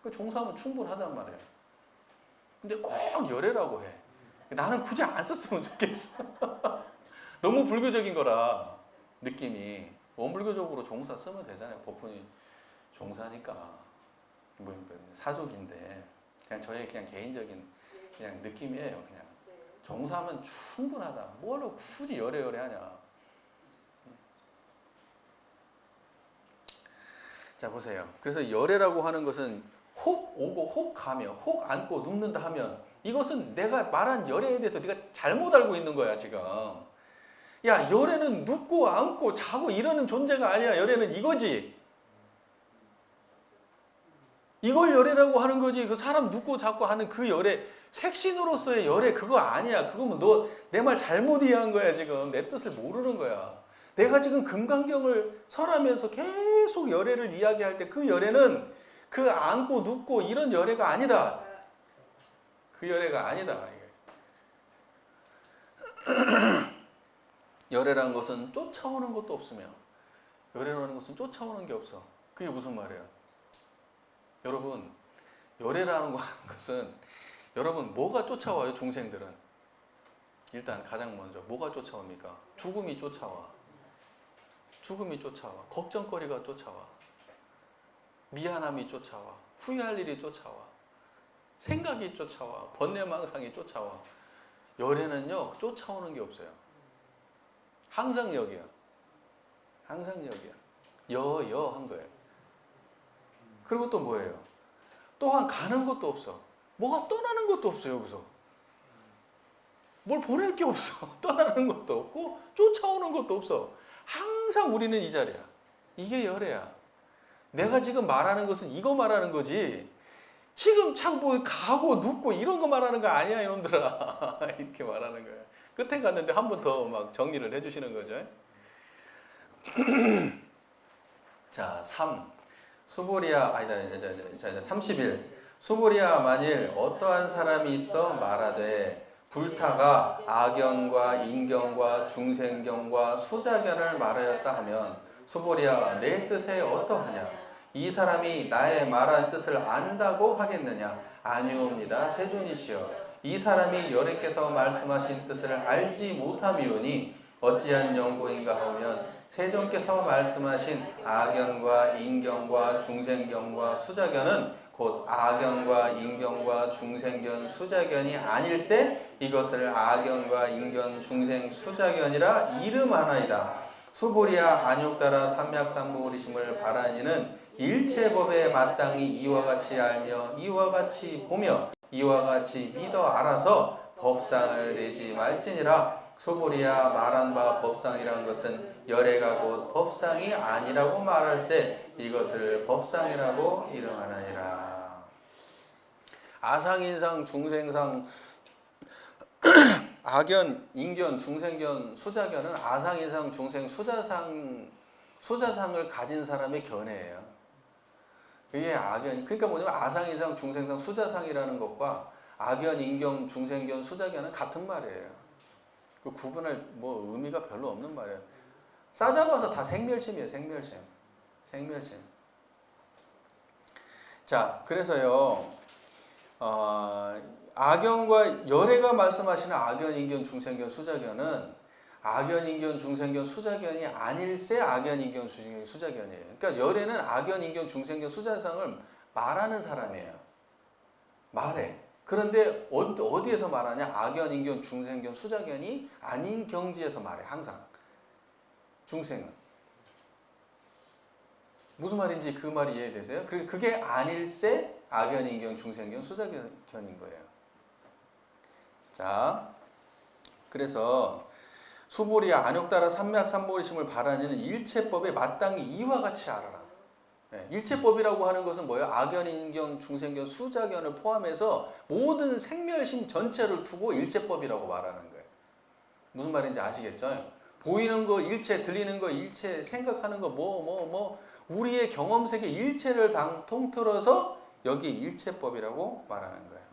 그 종사하면 충분하단 말이에요. 근데 꼭 열애라고 해. 나는 굳이 안 썼으면 좋겠어. 너무 불교적인 거라 느낌이. 원불교적으로 종사 쓰면 되잖아요. 법훈이 종사니까 뭐 사족인데 그냥 저의 그냥 개인적인 그냥 느낌이에요. 그냥 종사하면 충분하다. 뭐로 굳이 열애열애 하냐. 자 보세요. 그래서 열애라고 하는 것은 혹 오고 혹 가며 혹 안고 눕는다 하면 이것은 내가 말한 열애에 대해서 네가 잘못 알고 있는 거야 지금. 야 열애는 눕고 안고 자고 이러는 존재가 아니야. 열애는 이거지. 이걸 열애라고 하는 거지. 그 사람 눕고 자고 하는 그 열애, 색신으로서의 열애 그거 아니야. 그거면 너 내 말 잘못 이해한 거야 지금. 내 뜻을 모르는 거야. 내가 지금 금강경을 설하면서 계속 열애를 이야기할 때 그 열애는 그 안고 눕고 이런 열애가 아니다. 그 열애가 아니다. 열애라는 것은 쫓아오는 것도 없으며 열애라는 것은 쫓아오는 게 없어. 그게 무슨 말이에요? 여러분 열애라는 것은 여러분 뭐가 쫓아와요? 중생들은 일단 가장 먼저 뭐가 쫓아옵니까? 죽음이 쫓아와. 죽음이 쫓아와. 걱정거리가 쫓아와. 미안함이 쫓아와. 후회할 일이 쫓아와. 생각이 쫓아와. 번뇌망상이 쫓아와. 열애는요 쫓아오는 게 없어요. 항상 여기야. 항상 여기야. 한 거예요. 그리고 또 뭐예요? 또한 가는 것도 없어. 뭐가 떠나는 것도 없어 여기서. 뭘 보낼 게 없어. 떠나는 것도 없고 쫓아오는 것도 없어. 항상 우리는 이 자리야. 이게 열애야. 내가 지금 말하는 것은 이거 말하는 거지. 지금 참 뭐 가고 눕고 이런 거 말하는 거 아니야 이놈들아. 이렇게 말하는 거야. 끝에 갔는데 한 번 더 막 정리를 해주시는 거죠. 자, 3. 수보리아, 아니다, 31. 수보리아 만일 어떠한 사람이 있어 말하되 불타가 악연과 인경과 중생경과 수자견을 말하였다 하면 수보리아 내 뜻에 어떠하냐? 이 사람이 나의 말한 뜻을 안다고 하겠느냐? 아니옵니다. 세존이시여. 이 사람이 여래께서 말씀하신 뜻을 알지 못함이오니 어찌한 연고인가 하면 세존께서 말씀하신 악연과 인경과 중생경과 수자견은 곧 악연과 인경과 중생견 수자견이 아닐세 이것을 악연과 인견 중생 수자견이라 이름하나이다. 수보리아 안욕따라 삼약삼보리심을 바라니는 일체법에 마땅히 이와 같이 알며 이와 같이 보며 이와 같이 믿어 알아서 법상을 내지 말지니라. 수보리아 말한 바 법상이란 것은 열애가 곧 법상이 아니라고 말할세 이것을 법상이라고 이름하나니라. 아상인상 중생상 악연, 인견, 중생견, 수자견은 아상인상 중생 수자상을 가진 사람의 견해예요. 그게 악연, 그러니까 뭐냐면 아상인상 중생상 수자상이라는 것과 악연, 인경, 중생견, 수자견은 같은 말이에요. 그 구분할 뭐 의미가 별로 없는 말이에요. 싸잡아서 다 생멸심이에요. 생멸심. 자, 그래서요. 악연과 열애가 말씀하시는 악연, 인견, 중생견, 수자견은 악연, 인견, 중생견, 수자견이 아닐세 악연, 인견, 중생견, 수자견이에요. 그러니까 열애는 악연, 인견, 중생견, 수자상을 말하는 사람이에요. 말해. 그런데 어디에서 말하냐? 악연, 인견, 중생견, 수자견이 아닌 경지에서 말해. 항상. 중생은. 무슨 말인지 그 말이 이해되세요? 그게 아닐세 악연, 인견, 중생견, 수자견인 거예요. 자, 그래서 수보리아 안욕따라 삼맥삼보리심을 바라니는 일체법에 마땅히 이와 같이 알아라. 일체법이라고 하는 것은 뭐예요? 악연, 인견, 중생견, 수자견을 포함해서 모든 생멸심 전체를 두고 일체법이라고 말하는 거예요. 무슨 말인지 아시겠죠? 보이는 거 일체, 들리는 거 일체, 생각하는 거 우리의 경험 세계 일체를 통틀어서 여기 일체법이라고 말하는 거예요.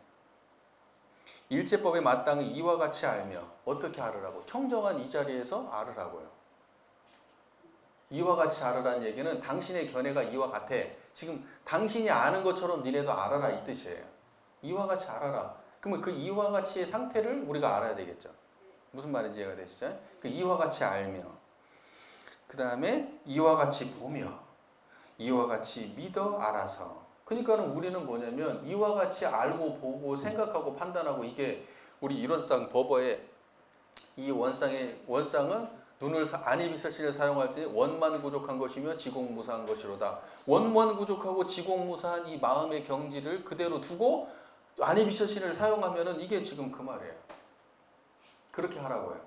일체법에 마땅히 이와 같이 알며 어떻게 알으라고? 청정한 이 자리에서 알으라고요. 이와 같이 알으라는 얘기는 당신의 견해가 이와 같아. 지금 당신이 아는 것처럼 니네도 알아라 이 뜻이에요. 이와 같이 알아라. 그러면 그 이와 같이의 상태를 우리가 알아야 되겠죠. 무슨 말인지 이해가 되시죠? 그 이와 같이 알며, 그 다음에 이와 같이 보며, 이와 같이 믿어 알아서. 그러니까는 우리는 뭐냐면 이와 같이 알고 보고 생각하고 판단하고, 이게 우리 이론상 법어의 이 원상은 눈을 안이비설신을 사용할 때 원만 부족한 것이며 지공무사한 것이로다. 원만 부족하고 지공무사한 이 마음의 경지를 그대로 두고 안이비설신을 사용하면은 이게 지금 그 말이에요. 그렇게 하라고요.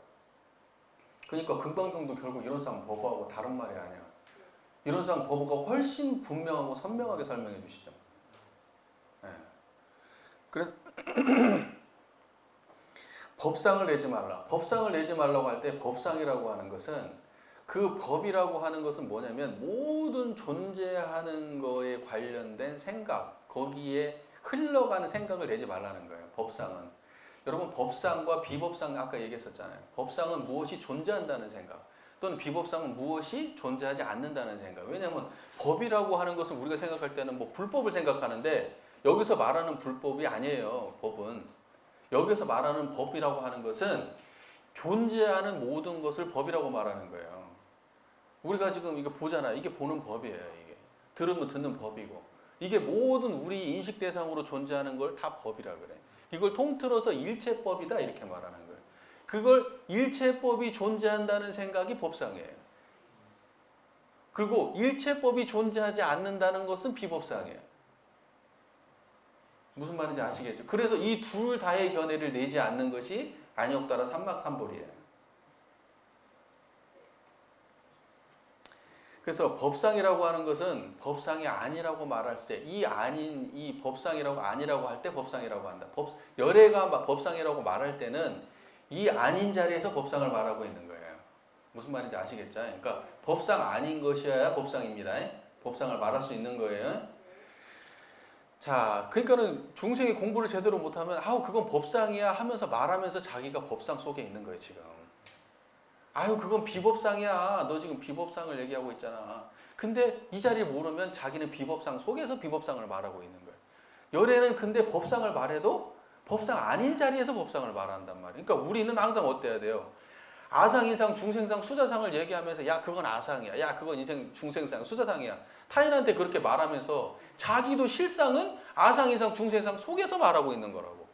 그러니까 금강경도 결국 이론상 법어하고 다른 말이 아니야. 이론상 법어가 훨씬 분명하고 선명하게 설명해 주시죠. 네. 그래서 법상을 내지 말라. 법상을 내지 말라고 할 때 법상이라고 하는 것은, 그 법이라고 하는 것은 뭐냐면 모든 존재하는 거에 관련된 생각, 거기에 흘러가는 생각을 내지 말라는 거예요. 법상은. 여러분, 법상과 비법상 아까 얘기했었잖아요. 법상은 무엇이 존재한다는 생각, 또는 비법상은 무엇이 존재하지 않는다는 생각. 왜냐하면 법이라고 하는 것은 우리가 생각할 때는 뭐 불법을 생각하는데, 여기서 말하는 불법이 아니에요. 법은. 여기서 말하는 법이라고 하는 것은 존재하는 모든 것을 법이라고 말하는 거예요. 우리가 지금 이거 보잖아요. 이게 보는 법이에요. 이게 들으면 듣는 법이고, 이게 모든 우리 인식 대상으로 존재하는 걸 다 법이라 그래. 이걸 통틀어서 일체법이다 이렇게 말하는 거예요. 그걸 일체법이 존재한다는 생각이 법상이에요. 그리고 일체법이 존재하지 않는다는 것은 비법상이에요. 무슨 말인지 아시겠죠? 그래서 이 둘 다의 견해를 내지 않는 것이 안역따라 삼막삼볼이에요. 그래서 법상이라고 하는 것은 법상이 아니라고 말할 때, 이 아닌 이 법상이라고 아니라고 할 때 법상이라고 한다. 열애가 법상이라고 말할 때는 이 아닌 자리에서 법상을 말하고 있는 거예요. 무슨 말인지 아시겠죠? 그러니까 법상 아닌 것이어야 법상입니다. 법상을 말할 수 있는 거예요. 자, 그러니까는 중생이 공부를 제대로 못하면 아우 그건 법상이야 하면서 말하면서 자기가 법상 속에 있는 거예요 지금. 아유 그건 비법상이야. 너 지금 비법상을 얘기하고 있잖아. 근데 이 자리를 모르면 자기는 비법상 속에서 비법상을 말하고 있는 거예요. 열애는 근데 법상을 말해도 법상 아닌 자리에서 법상을 말한단 말이에요. 그러니까 우리는 항상 어때야 돼요? 아상, 인상, 중생상, 수자상을 얘기하면서 야 그건 아상이야. 야 그건 인생, 중생상, 수자상이야. 타인한테 그렇게 말하면서 자기도 실상은 아상, 인상, 중생상 속에서 말하고 있는 거라고.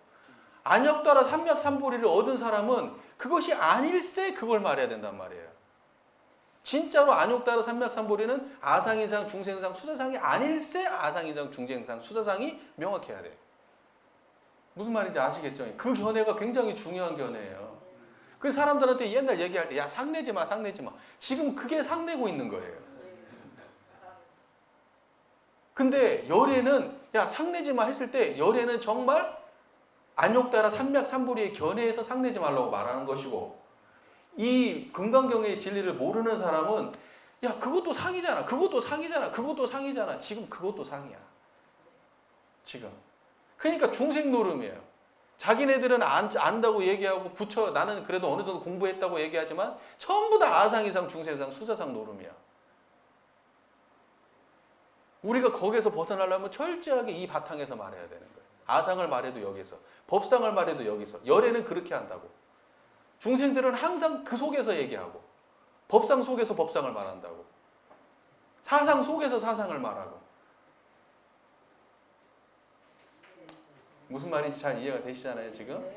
안역따라 삼맥삼보리를 얻은 사람은 그것이 아닐세 그걸 말해야 된단 말이에요. 진짜로 안역따라 삼맥삼보리는 아상, 인상, 중생상, 수자상이 아닐세 아상, 인상, 중생상, 수자상이 명확해야 돼요. 무슨 말인지 아시겠죠? 그 견해가 굉장히 중요한 견해예요. 그 사람들한테 옛날 얘기할 때 야 상내지 마 상내지 마. 지금 그게 상내고 있는 거예요. 근데 열애는 야 상내지 마 했을 때 열애는 정말 안욕따라 삼맥삼보리의 견해에서 상내지 말라고 말하는 것이고, 이 금강경의 진리를 모르는 사람은 야 그것도 상이잖아 그것도 상이잖아 그것도 상이잖아. 지금 그것도 상이야 지금. 그러니까 중생 노름이에요. 자기네들은 안다고 얘기하고 부처 나는 그래도 어느 정도 공부했다고 얘기하지만 전부 다 아상, 이상, 중생상, 수자상 노름이야. 우리가 거기서 벗어나려면 철저하게 이 바탕에서 말해야 되는 거예요. 아상을 말해도 여기서, 법상을 말해도 여기서. 열애는 그렇게 한다고. 중생들은 항상 그 속에서 얘기하고, 법상 속에서 법상을 말한다고, 사상 속에서 사상을 말하고. 무슨 말인지 잘 이해가 되시잖아요 지금?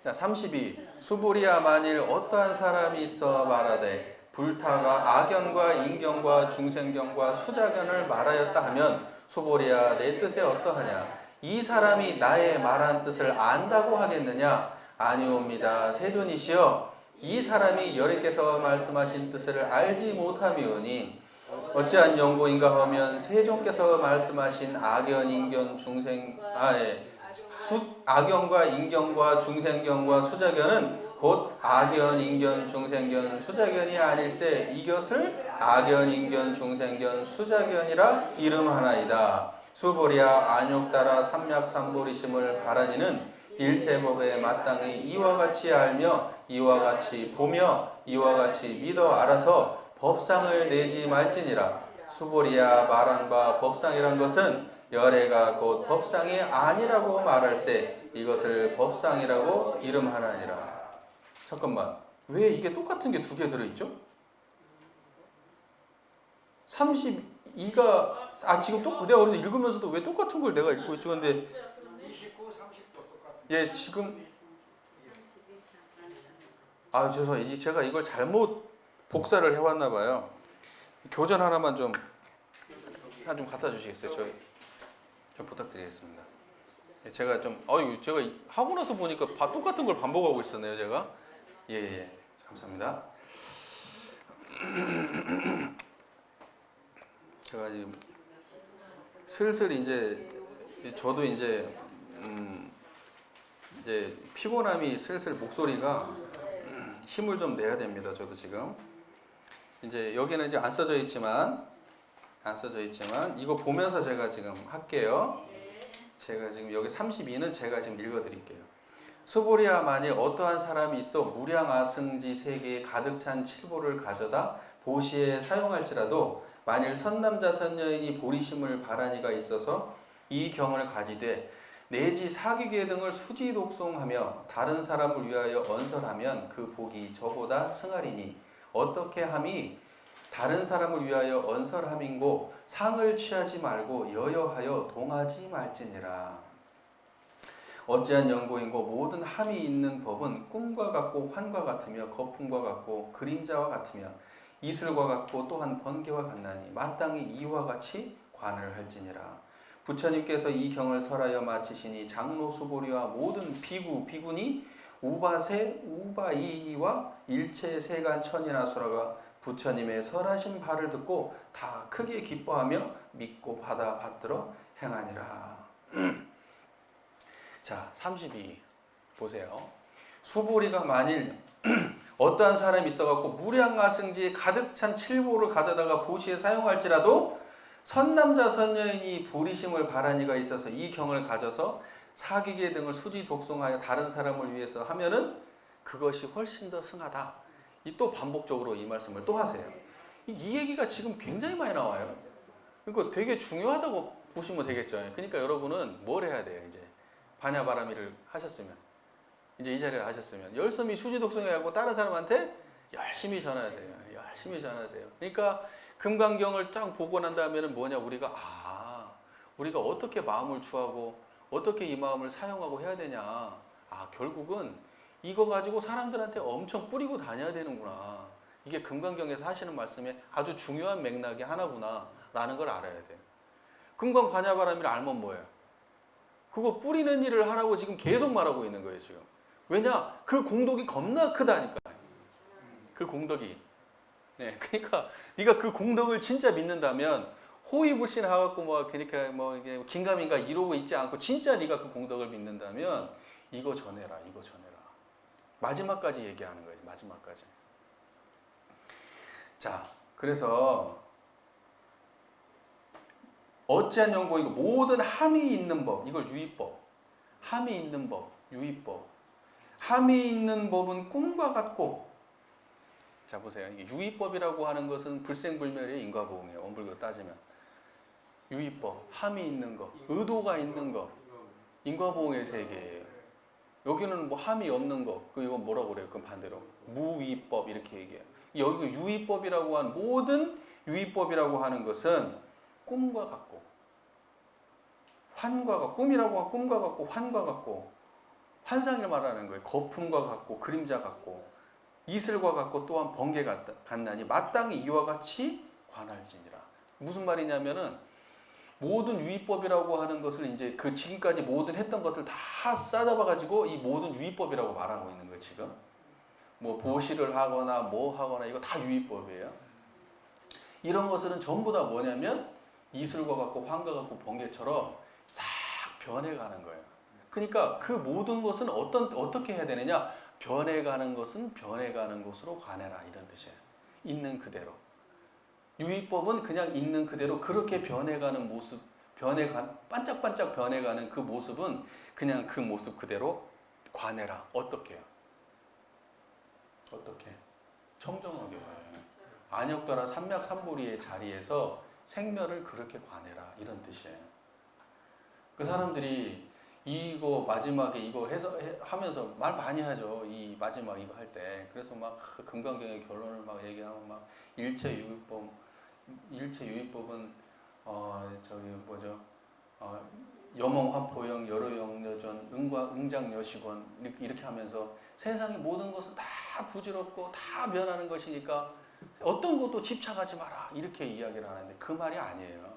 자 32. 수보리야 만일 어떠한 사람이 있어 말하되 불타가 악연과 인견과 중생견과 수자견을 말하였다 하면 수보리야 내 뜻에 어떠하냐? 이 사람이 나의 말한 뜻을 안다고 하겠느냐? 아니옵니다. 세존이시여 이 사람이 여래께서 말씀하신 뜻을 알지 못함이오니 어찌한 연고인가 하면 세존께서 말씀하신 악연, 인견, 악연과 인견과 중생견과 수자견은 곧 악연, 인견, 중생견, 수자견이 아닐세 이것을 악연, 인견, 중생견, 수자견이라 이름하나이다. 수보리야 안욕따라 삼맥삼보리심을 바라니는 일체법에 마땅히 이와 같이 알며 이와 같이 보며 이와 같이 믿어 알아서 법상을 내지 말지니라. 수보리야 말한 바 법상이란 것은 열애가 곧 법상이 아니라고 말할세 이것을 법상이라고 이름하라니라. 잠깐만, 왜 이게 똑같은 게 두 개 들어있죠? 32가 지금 내가 그래서 읽으면서도 왜 똑같은 걸 내가 읽고 있죠? 근데 29, 30도 똑같은. 예, 지금 죄송해요. 제가 이걸 잘못 복사를 해왔나 봐요. 교전 하나만 좀 갖다 주시겠어요? 저희 좀 부탁드리겠습니다. 예, 제가 제가 하고 나서 보니까 똑같은 걸 반복하고 있었네요, 제가. 예. 감사합니다. 제가 지금 슬슬 저도 이제 피곤함이 슬슬 목소리가 힘을 좀 내야 됩니다. 저도 지금 여기는 이제 안 써져 있지만 이거 보면서 제가 지금 할게요. 제가 지금 여기 32는 제가 지금 읽어드릴게요. 수보리야, 만일 어떠한 사람이 있어 무량아승지 3개에 가득 찬 칠보를 가져다 보시에 사용할지라도 만일 선남자 선여인이 보리심을 바라니가 있어서 이 경을 가지되 내지 사귀게 등을 수지 독송하며 다른 사람을 위하여 언설하면 그 복이 저보다 승하리니 어떻게 함이 다른 사람을 위하여 언설함인고 상을 취하지 말고 여여하여 동하지 말지니라. 어찌한 연고인고 모든 함이 있는 법은 꿈과 같고 환과 같으며 거품과 같고 그림자와 같으며 이슬과 같고 또한 번개와 같나니 마땅히 이와 같이 관을 할지니라. 부처님께서 이 경을 설하여 마치시니 장로 수보리와 모든 비군이 우바세 우바이와 일체 세간 천이나 수라가 부처님의 설하신 바를 듣고 다 크게 기뻐하며 믿고 받들어 행하니라. 자, 32 보세요. 수보리가 만일 어떠한 사람이 있어갖고 무량아승지에 가득 찬 칠보를 가져다가 보시에 사용할지라도 선남자 선여인이 보리심을 바라니가 있어서 이 경을 가져서 사귀게 등을 수지 독송하여 다른 사람을 위해서 하면은 그것이 훨씬 더 승하다. 또 반복적으로 이 말씀을 또 하세요. 이 얘기가 지금 굉장히 많이 나와요. 그러니까 되게 중요하다고 보시면 되겠죠. 그러니까 여러분은 뭘 해야 돼요? 이제 반야바라미를 하셨으면, 이제 이 자리를 하셨으면 열심히 수지 독송해갖고 다른 사람한테 열심히 전하세요. 열심히 전하세요. 그러니까 금강경을 쫙 보고 난 다음에는 뭐냐, 우리가 어떻게 마음을 추하고 어떻게 이 마음을 사용하고 해야 되냐. 결국은 이거 가지고 사람들한테 엄청 뿌리고 다녀야 되는구나. 이게 금강경에서 하시는 말씀의 아주 중요한 맥락이 하나구나 라는 걸 알아야 돼요. 금강 반야바라미를 알면 뭐예요? 그거 뿌리는 일을 하라고 지금 계속 말하고 있는 거예요, 지금. 왜냐? 그 공덕이 겁나 크다니까. 그 공덕이. 네, 그러니까 네가 그 공덕을 진짜 믿는다면 호의불신하갖고 그러니까 이게 긴가민가 이러고 있지 않고 진짜 네가 그 공덕을 믿는다면 이거 전해라. 마지막까지 얘기하는 거예요. 마지막까지. 자, 그래서 어찌한 연고이고 모든 함이 있는 법, 이걸 유의법. 함이 있는 법, 유의법. 함이 있는 법은 꿈과 같고, 자 보세요. 이게 유의법이라고 하는 것은 불생불멸의 인과보응이에요. 원불교 따지면. 유의법, 함이 있는 것, 의도가 있는 것, 인과보응의 세계예요. 여기는 함이 없는 것, 이건 뭐라고 그래요? 그럼 반대로 무위법 이렇게 얘기해요. 여기 유의법이라고 한 모든 유의법이라고 하는 것은 꿈과 같고 환과 같고, 꿈과 같고 환과 같고 환상을 말하는 거예요. 거품과 같고 그림자 같고 이슬과 같고 또한 번개 같나니 마땅히 이와 같이 관할지니라. 무슨 말이냐면은 모든 유의법이라고 하는 것을 이제 그 지금까지 모든 했던 것들 다 싸잡아 가지고 이 모든 유의법이라고 말하고 있는 거예요. 지금 보시를 하거나 하거나 이거 다 유의법이에요. 이런 것들은 전부 다 뭐냐면 이슬과 같고 환과 같고 번개처럼 싹 변해가는 거예요. 그러니까 그 모든 것은 어떻게 해야 되느냐? 변해가는 것은 변해가는 것으로 관해라, 이런 뜻이에요. 있는 그대로. 유의법은 그냥 있는 그대로 그렇게 변해가는 모습, 반짝반짝 변해가는 그 모습은 그냥 그 모습 그대로 관해라. 어떻게 해요? 어떻게? 청정하게 봐요. 안역가라 삼맥삼보리의 자리에서 생멸을 그렇게 관해라, 이런 뜻이에요. 그 사람들이 이거 마지막에 이거 하면서 말 많이 하죠. 이 마지막 이거 할 때. 그래서 막 금강경의 결론을 막 얘기하고 막 일체유의법은 저기 뭐죠? 여몽환포영 여로영여전 응장여시권 이렇게 하면서 세상의 모든 것은 다 부질없고 다 변하는 것이니까 어떤 것도 집착하지 마라 이렇게 이야기를 하는데 그 말이 아니에요.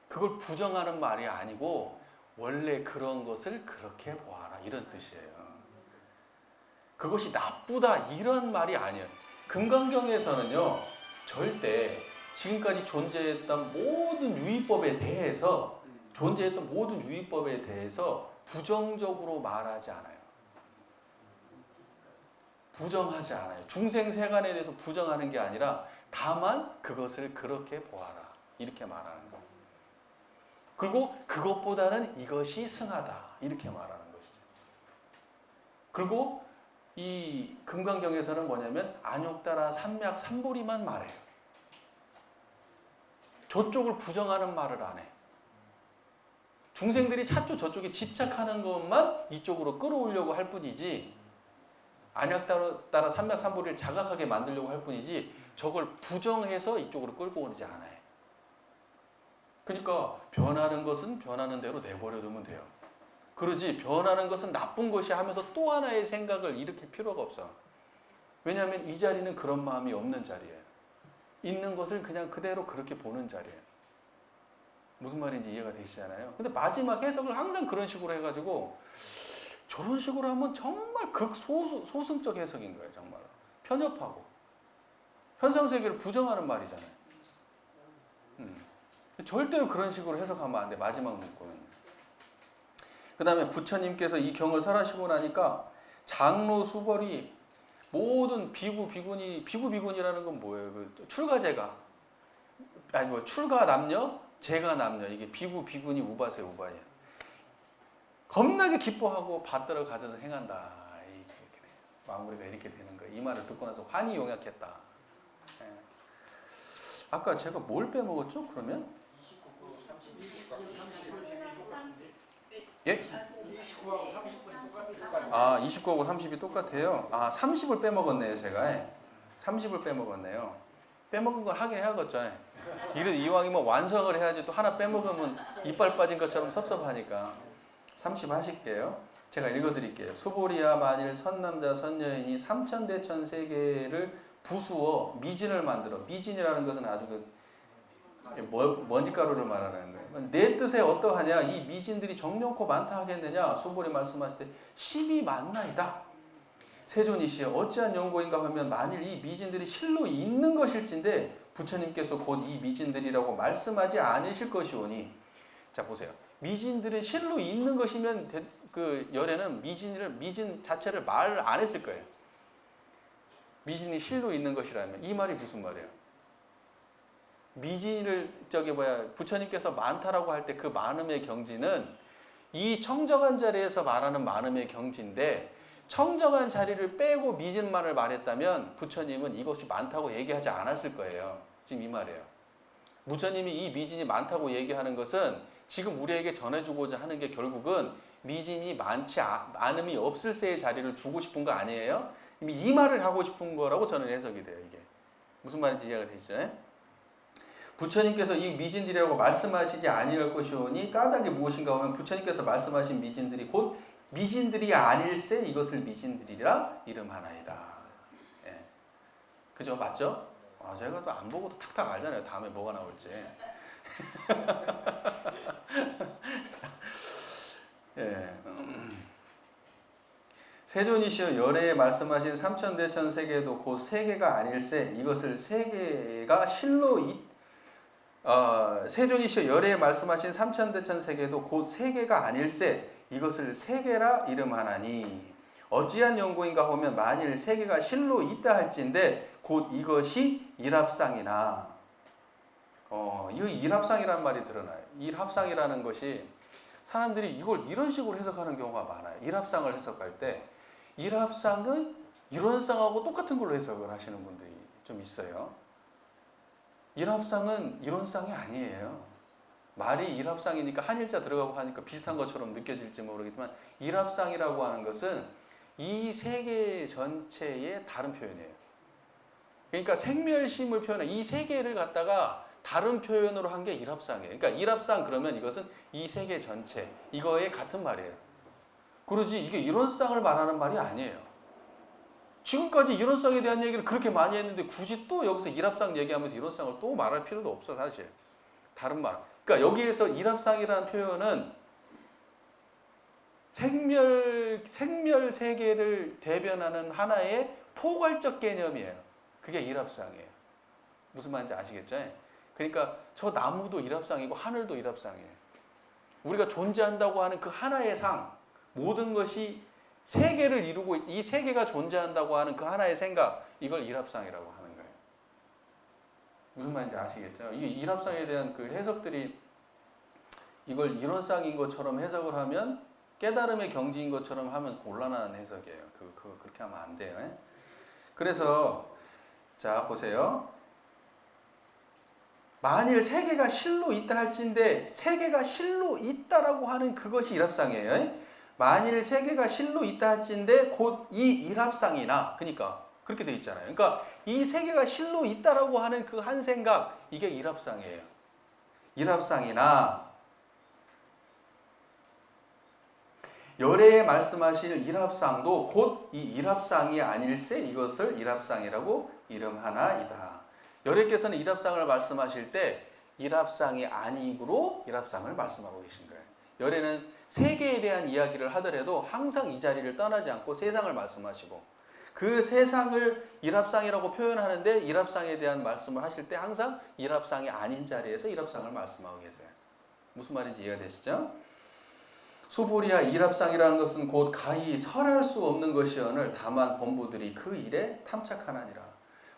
그걸 부정하는 말이 아니고 원래 그런 것을 그렇게 보아라 이런 뜻이에요. 그것이 나쁘다 이런 말이 아니에요. 금강경에서는요 절대 지금까지 존재했던 모든 유의법에 대해서 부정적으로 말하지 않아요. 부정하지 않아요. 중생세간에 대해서 부정하는 게 아니라 다만 그것을 그렇게 보아라 이렇게 말하는 거예요. 그리고 그것보다는 이것이 승하다 이렇게 말하는 것이죠. 그리고 이 금강경에서는 뭐냐면 안욕따라 삼맥 삼보리만 말해요. 저쪽을 부정하는 말을 안 해. 중생들이 저쪽에 집착하는 것만 이쪽으로 끌어오려고 할 뿐이지 안약따라 삼맥삼보리를 자각하게 만들려고 할 뿐이지 저걸 부정해서 이쪽으로 끌고 오지 않아요. 그러니까 변하는 것은 변하는 대로 내버려두면 돼요. 그러지 변하는 것은 나쁜 것이 하면서 또 하나의 생각을 일으킬 필요가 없어. 왜냐하면 이 자리는 그런 마음이 없는 자리예요. 있는 것을 그냥 그대로 그렇게 보는 자리예요. 무슨 말인지 이해가 되시잖아요. 근데 마지막 해석을 항상 그런 식으로 해가지고 저런 식으로 하면 정말 극소승적 해석인 거예요. 정말 편협하고 현상세계를 부정하는 말이잖아요. 절대로 그런 식으로 해석하면 안 돼. 마지막 문구는. 그 다음에 부처님께서 이 경을 설하시고 나니까 장로 수벌이 모든 비구비군이라는 건 뭐예요? 그 출가제가 아니 뭐 출가 남녀, 제가 남녀 이게 비구비군이 우바세 우바예요. 겁나게 기뻐하고 받들어 가져서 행한다. 이렇게 마무리가 이렇게 되는 거예요. 이 말을 듣고 나서 환히 용약했다. 예. 아까 제가 뭘 빼먹었죠? 그러면? 예? 29하고 30은 똑같아요. 아, 29하고 30이 똑같아요. 아, 30을 빼먹었네요, 제가. 30을 빼먹었네요. 빼먹은 걸 하긴 해야겠죠. 이왕이면 완성을 해야지 또 하나 빼먹으면 이빨 빠진 것처럼 섭섭하니까. 30 하실게요. 제가 읽어드릴게요. 수보리야 만일 선남자 선여인이 삼천대천 세계를 부수어 미진을 만들어. 미진이라는 것은 아주 먼지가루를 말하는 거예요. 내 뜻에 어떠하냐? 이 미진들이 정령코 많다 하겠느냐? 수보리 말씀하실 때 10이 많나이다. 세존이시여 어찌한 연고인가 하면 만일 이 미진들이 실로 있는 것일진데 부처님께서 곧 이 미진들이라고 말씀하지 않으실 것이오니 자 보세요. 미진들이 실로 있는 것이면 그 열에는 미진 자체를 말 안 했을 거예요. 미진이 실로 있는 것이라면 이 말이 무슨 말이에요? 미진을 부처님께서 많다라고 할 때 그 많음의 경지는 이 청정한 자리에서 말하는 많음의 경지인데 청정한 자리를 빼고 미진만을 말했다면 부처님은 이것이 많다고 얘기하지 않았을 거예요. 지금 이 말이에요. 부처님이 이 미진이 많다고 얘기하는 것은 지금 우리에게 전해주고자 하는 게 결국은 미진이 많음이 없을 새의 자리를 주고 싶은 거 아니에요? 이미 이 말을 하고 싶은 거라고 저는 해석이 돼요. 이게 무슨 말인지 이해가 되시죠? 부처님께서 이 미진들이라고 말씀하시지 아니할 것이오니 까닭이 무엇인가 하면 부처님께서 말씀하신 미진들이 곧 미진들이 아닐세 이것을 미진들이라 이름하나이다. 예. 그죠? 맞죠? 제가 또 안 보고도 탁탁 알잖아요. 다음에 뭐가 나올지. 예. 세존이시여 열애에 말씀하신 삼천대천 세계도 곧 세계가 아닐세 이것을 세계가 실로 세존이시여 열애에 말씀하신 삼천대천 세계도 곧 세계가 아닐세 이것을 세계라 이름하나니 어찌한 연고인가 하면 만일 세계가 실로 있다 할진데 곧 이것이 일합상이나 이 일합상이라는 말이 드러나요. 일합상이라는 것이 사람들이 이걸 이런 식으로 해석하는 경우가 많아요. 일합상을 해석할 때 일합상은 이론상하고 똑같은 걸로 해석을 하시는 분들이 좀 있어요. 일합상은 이론상이 아니에요. 말이 일합상이니까 한일자 들어가고 하니까 비슷한 것처럼 느껴질지 모르겠지만 일합상이라고 하는 것은 이 세계 전체의 다른 표현이에요. 그러니까 생멸심을 표현해 이 세계를 갖다가 다른 표현으로 한 게 일합상이에요. 그러니까 일합상 그러면 이것은 이 세계 전체 이거에 같은 말이에요. 그러지 이게 일원상을 말하는 말이 아니에요. 지금까지 일원상에 대한 얘기를 그렇게 많이 했는데 굳이 또 여기서 일합상 얘기하면서 일원상을 또 말할 필요도 없어 사실. 다른 말. 그러니까 여기에서 일합상이라는 표현은 생멸 세계를 대변하는 하나의 포괄적 개념이에요. 그게 일합상이에요. 무슨 말인지 아시겠죠? 그러니까 저 나무도 일합상이고 하늘도 일합상이에요. 우리가 존재한다고 하는 그 하나의 상, 모든 것이 세계를 이루고 이 세계가 존재한다고 하는 그 하나의 생각, 이걸 일합상이라고 하는 거예요. 무슨 말인지 아시겠죠? 이 일합상에 대한 그 해석들이 이걸 일원상인 것처럼 해석을 하면 깨달음의 경지인 것처럼 하면 곤란한 해석이에요. 그렇게 하면 안 돼요. 그래서 자 보세요. 만일 세계가 실로 있다 할진대 세계가 실로 있다라고 하는 그것이 일합상이에요. 만일 세계가 실로 있다 할진대 곧 이 일합상이나 그러니까 그렇게 돼 있잖아요. 그러니까 이 세계가 실로 있다라고 하는 그 한 생각 이게 일합상이에요. 일합상이나 열애에 말씀하실 일합상도 곧 이 일합상이 아닐세 이것을 일합상이라고 이름하나이다. 열애께서는 일합상을 말씀하실 때 일합상이 아니므로 일합상을 말씀하고 계신 거예요. 열애는 세계에 대한 이야기를 하더라도 항상 이 자리를 떠나지 않고 세상을 말씀하시고 그 세상을 일합상이라고 표현하는데 일합상에 대한 말씀을 하실 때 항상 일합상이 아닌 자리에서 일합상을 말씀하고 계세요. 무슨 말인지 이해가 되시죠? 수보리아 일합상이라는 것은 곧 가히 설할 수 없는 것이오늘 다만 범부들이 그 일에 탐착하나니라.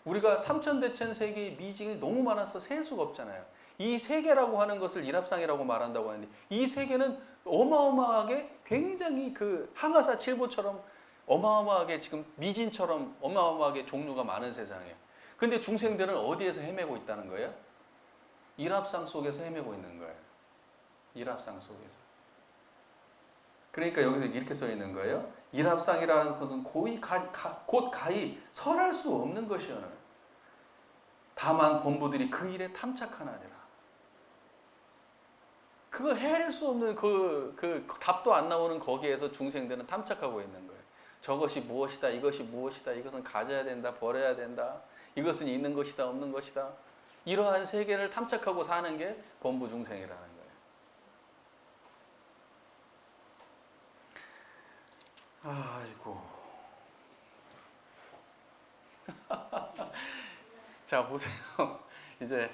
우리가 삼천대천 세계의 미징이 너무 많아서 셀 수가 없잖아요. 이 세계라고 하는 것을 일합상이라고 말한다고 하는데 이 세계는 어마어마하게 굉장히 그 항아사 칠보처럼 어마어마하게 지금 미진처럼 어마어마하게 종류가 많은 세상이에요. 근데 중생들은 어디에서 헤매고 있다는 거예요? 일합상 속에서 헤매고 있는 거예요. 일합상 속에서. 그러니까 여기서 이렇게 써 있는 거예요. 일합상이라는 것은 곧 가히 설할 수 없는 것이오늘 다만 범부들이 그 일에 탐착하나니라. 그거 헤아릴 수 없는 그 답도 안 나오는 거기에서 중생들은 탐착하고 있는 거예요. 저것이 무엇이다, 이것이 무엇이다, 이것은 가져야 된다, 버려야 된다, 이것은 있는 것이다, 없는 것이다. 이러한 세계를 탐착하고 사는 게 범부 중생이라는 거예요. 아이고. 자 보세요. 이제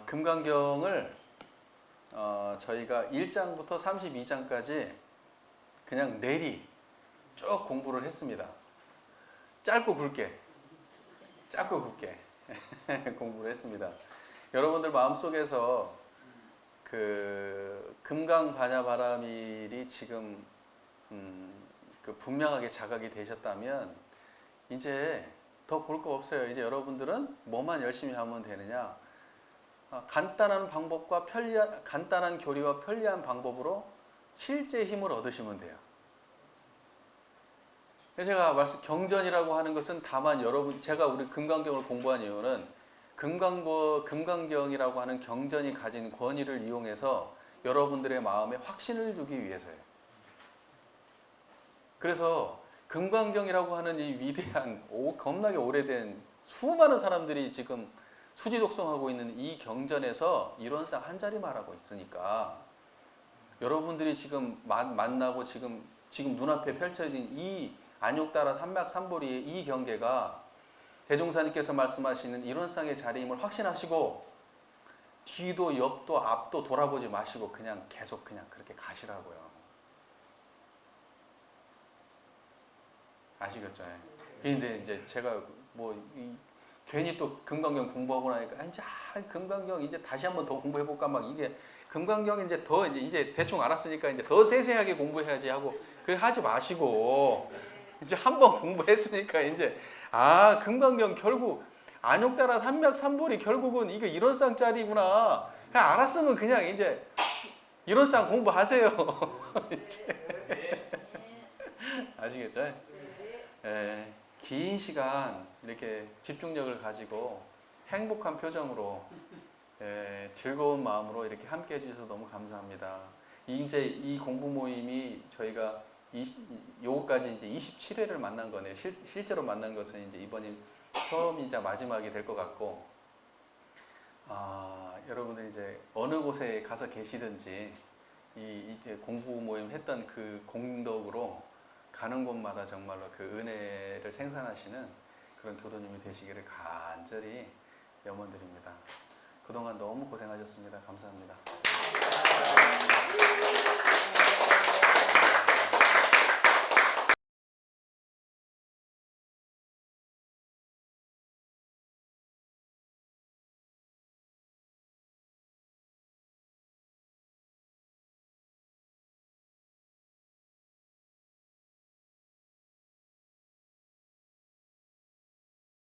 금강경을 저희가 1장부터 32장까지 그냥 내리 쭉 공부를 했습니다. 짧고 굵게 공부를 했습니다. 여러분들 마음속에서 그 금강반야바라밀이 지금 그 분명하게 자각이 되셨다면 이제 더 볼 거 없어요. 이제 여러분들은 뭐만 열심히 하면 되느냐? 간단한 방법과 간단한 교리와 편리한 방법으로 실제 힘을 얻으시면 돼요. 제가 경전이라고 하는 것은 다만 제가 우리 금강경을 공부한 이유는 금강경이라고 하는 경전이 가진 권위를 이용해서 여러분들의 마음에 확신을 주기 위해서예요. 그래서 금강경이라고 하는 이 위대한 겁나게 오래된 수많은 사람들이 지금 수지독송하고 있는 이 경전에서 일원상 한 자리 말하고 있으니까 여러분들이 지금 만나고 지금 눈앞에 펼쳐진 이 안욕따라 삼맥삼보리의 이 경계가 대종사님께서 말씀하시는 일원상의 자리임을 확신하시고 뒤도 옆도 앞도 돌아보지 마시고 그냥 계속 그냥 그렇게 가시라고요. 아시겠죠? 근데 이제 제가 괜히 또 금강경 공부하고 나니까 이제 금강경 이제 다시 한번 더 공부해볼까 막 이게 금강경 이제 대충 알았으니까 이제 더 세세하게 공부해야지 하고 그래 하지 마시고 이제 한번 공부했으니까 이제 금강경 결국 안욕따라 삼맥삼보리 결국은 이게 일원상짜리구나. 그냥 알았으면 그냥 이제 이론상 공부하세요. 아시겠죠? 예, 긴 시간 이렇게 집중력을 가지고 행복한 표정으로 즐거운 마음으로 이렇게 함께 해주셔서 너무 감사합니다. 이제 이 공부 모임이 저희가 요거까지 이제 27회를 만난 거네요. 실제로 만난 것은 이제 이번이 처음이자 마지막이 될 것 같고, 여러분들 이제 어느 곳에 가서 계시든지 이제 공부 모임 했던 그 공덕으로 가는 곳마다 정말로 그 은혜를 생산하시는 그런 교도님이 되시기를 간절히 염원드립니다. 그동안 너무 고생하셨습니다. 감사합니다.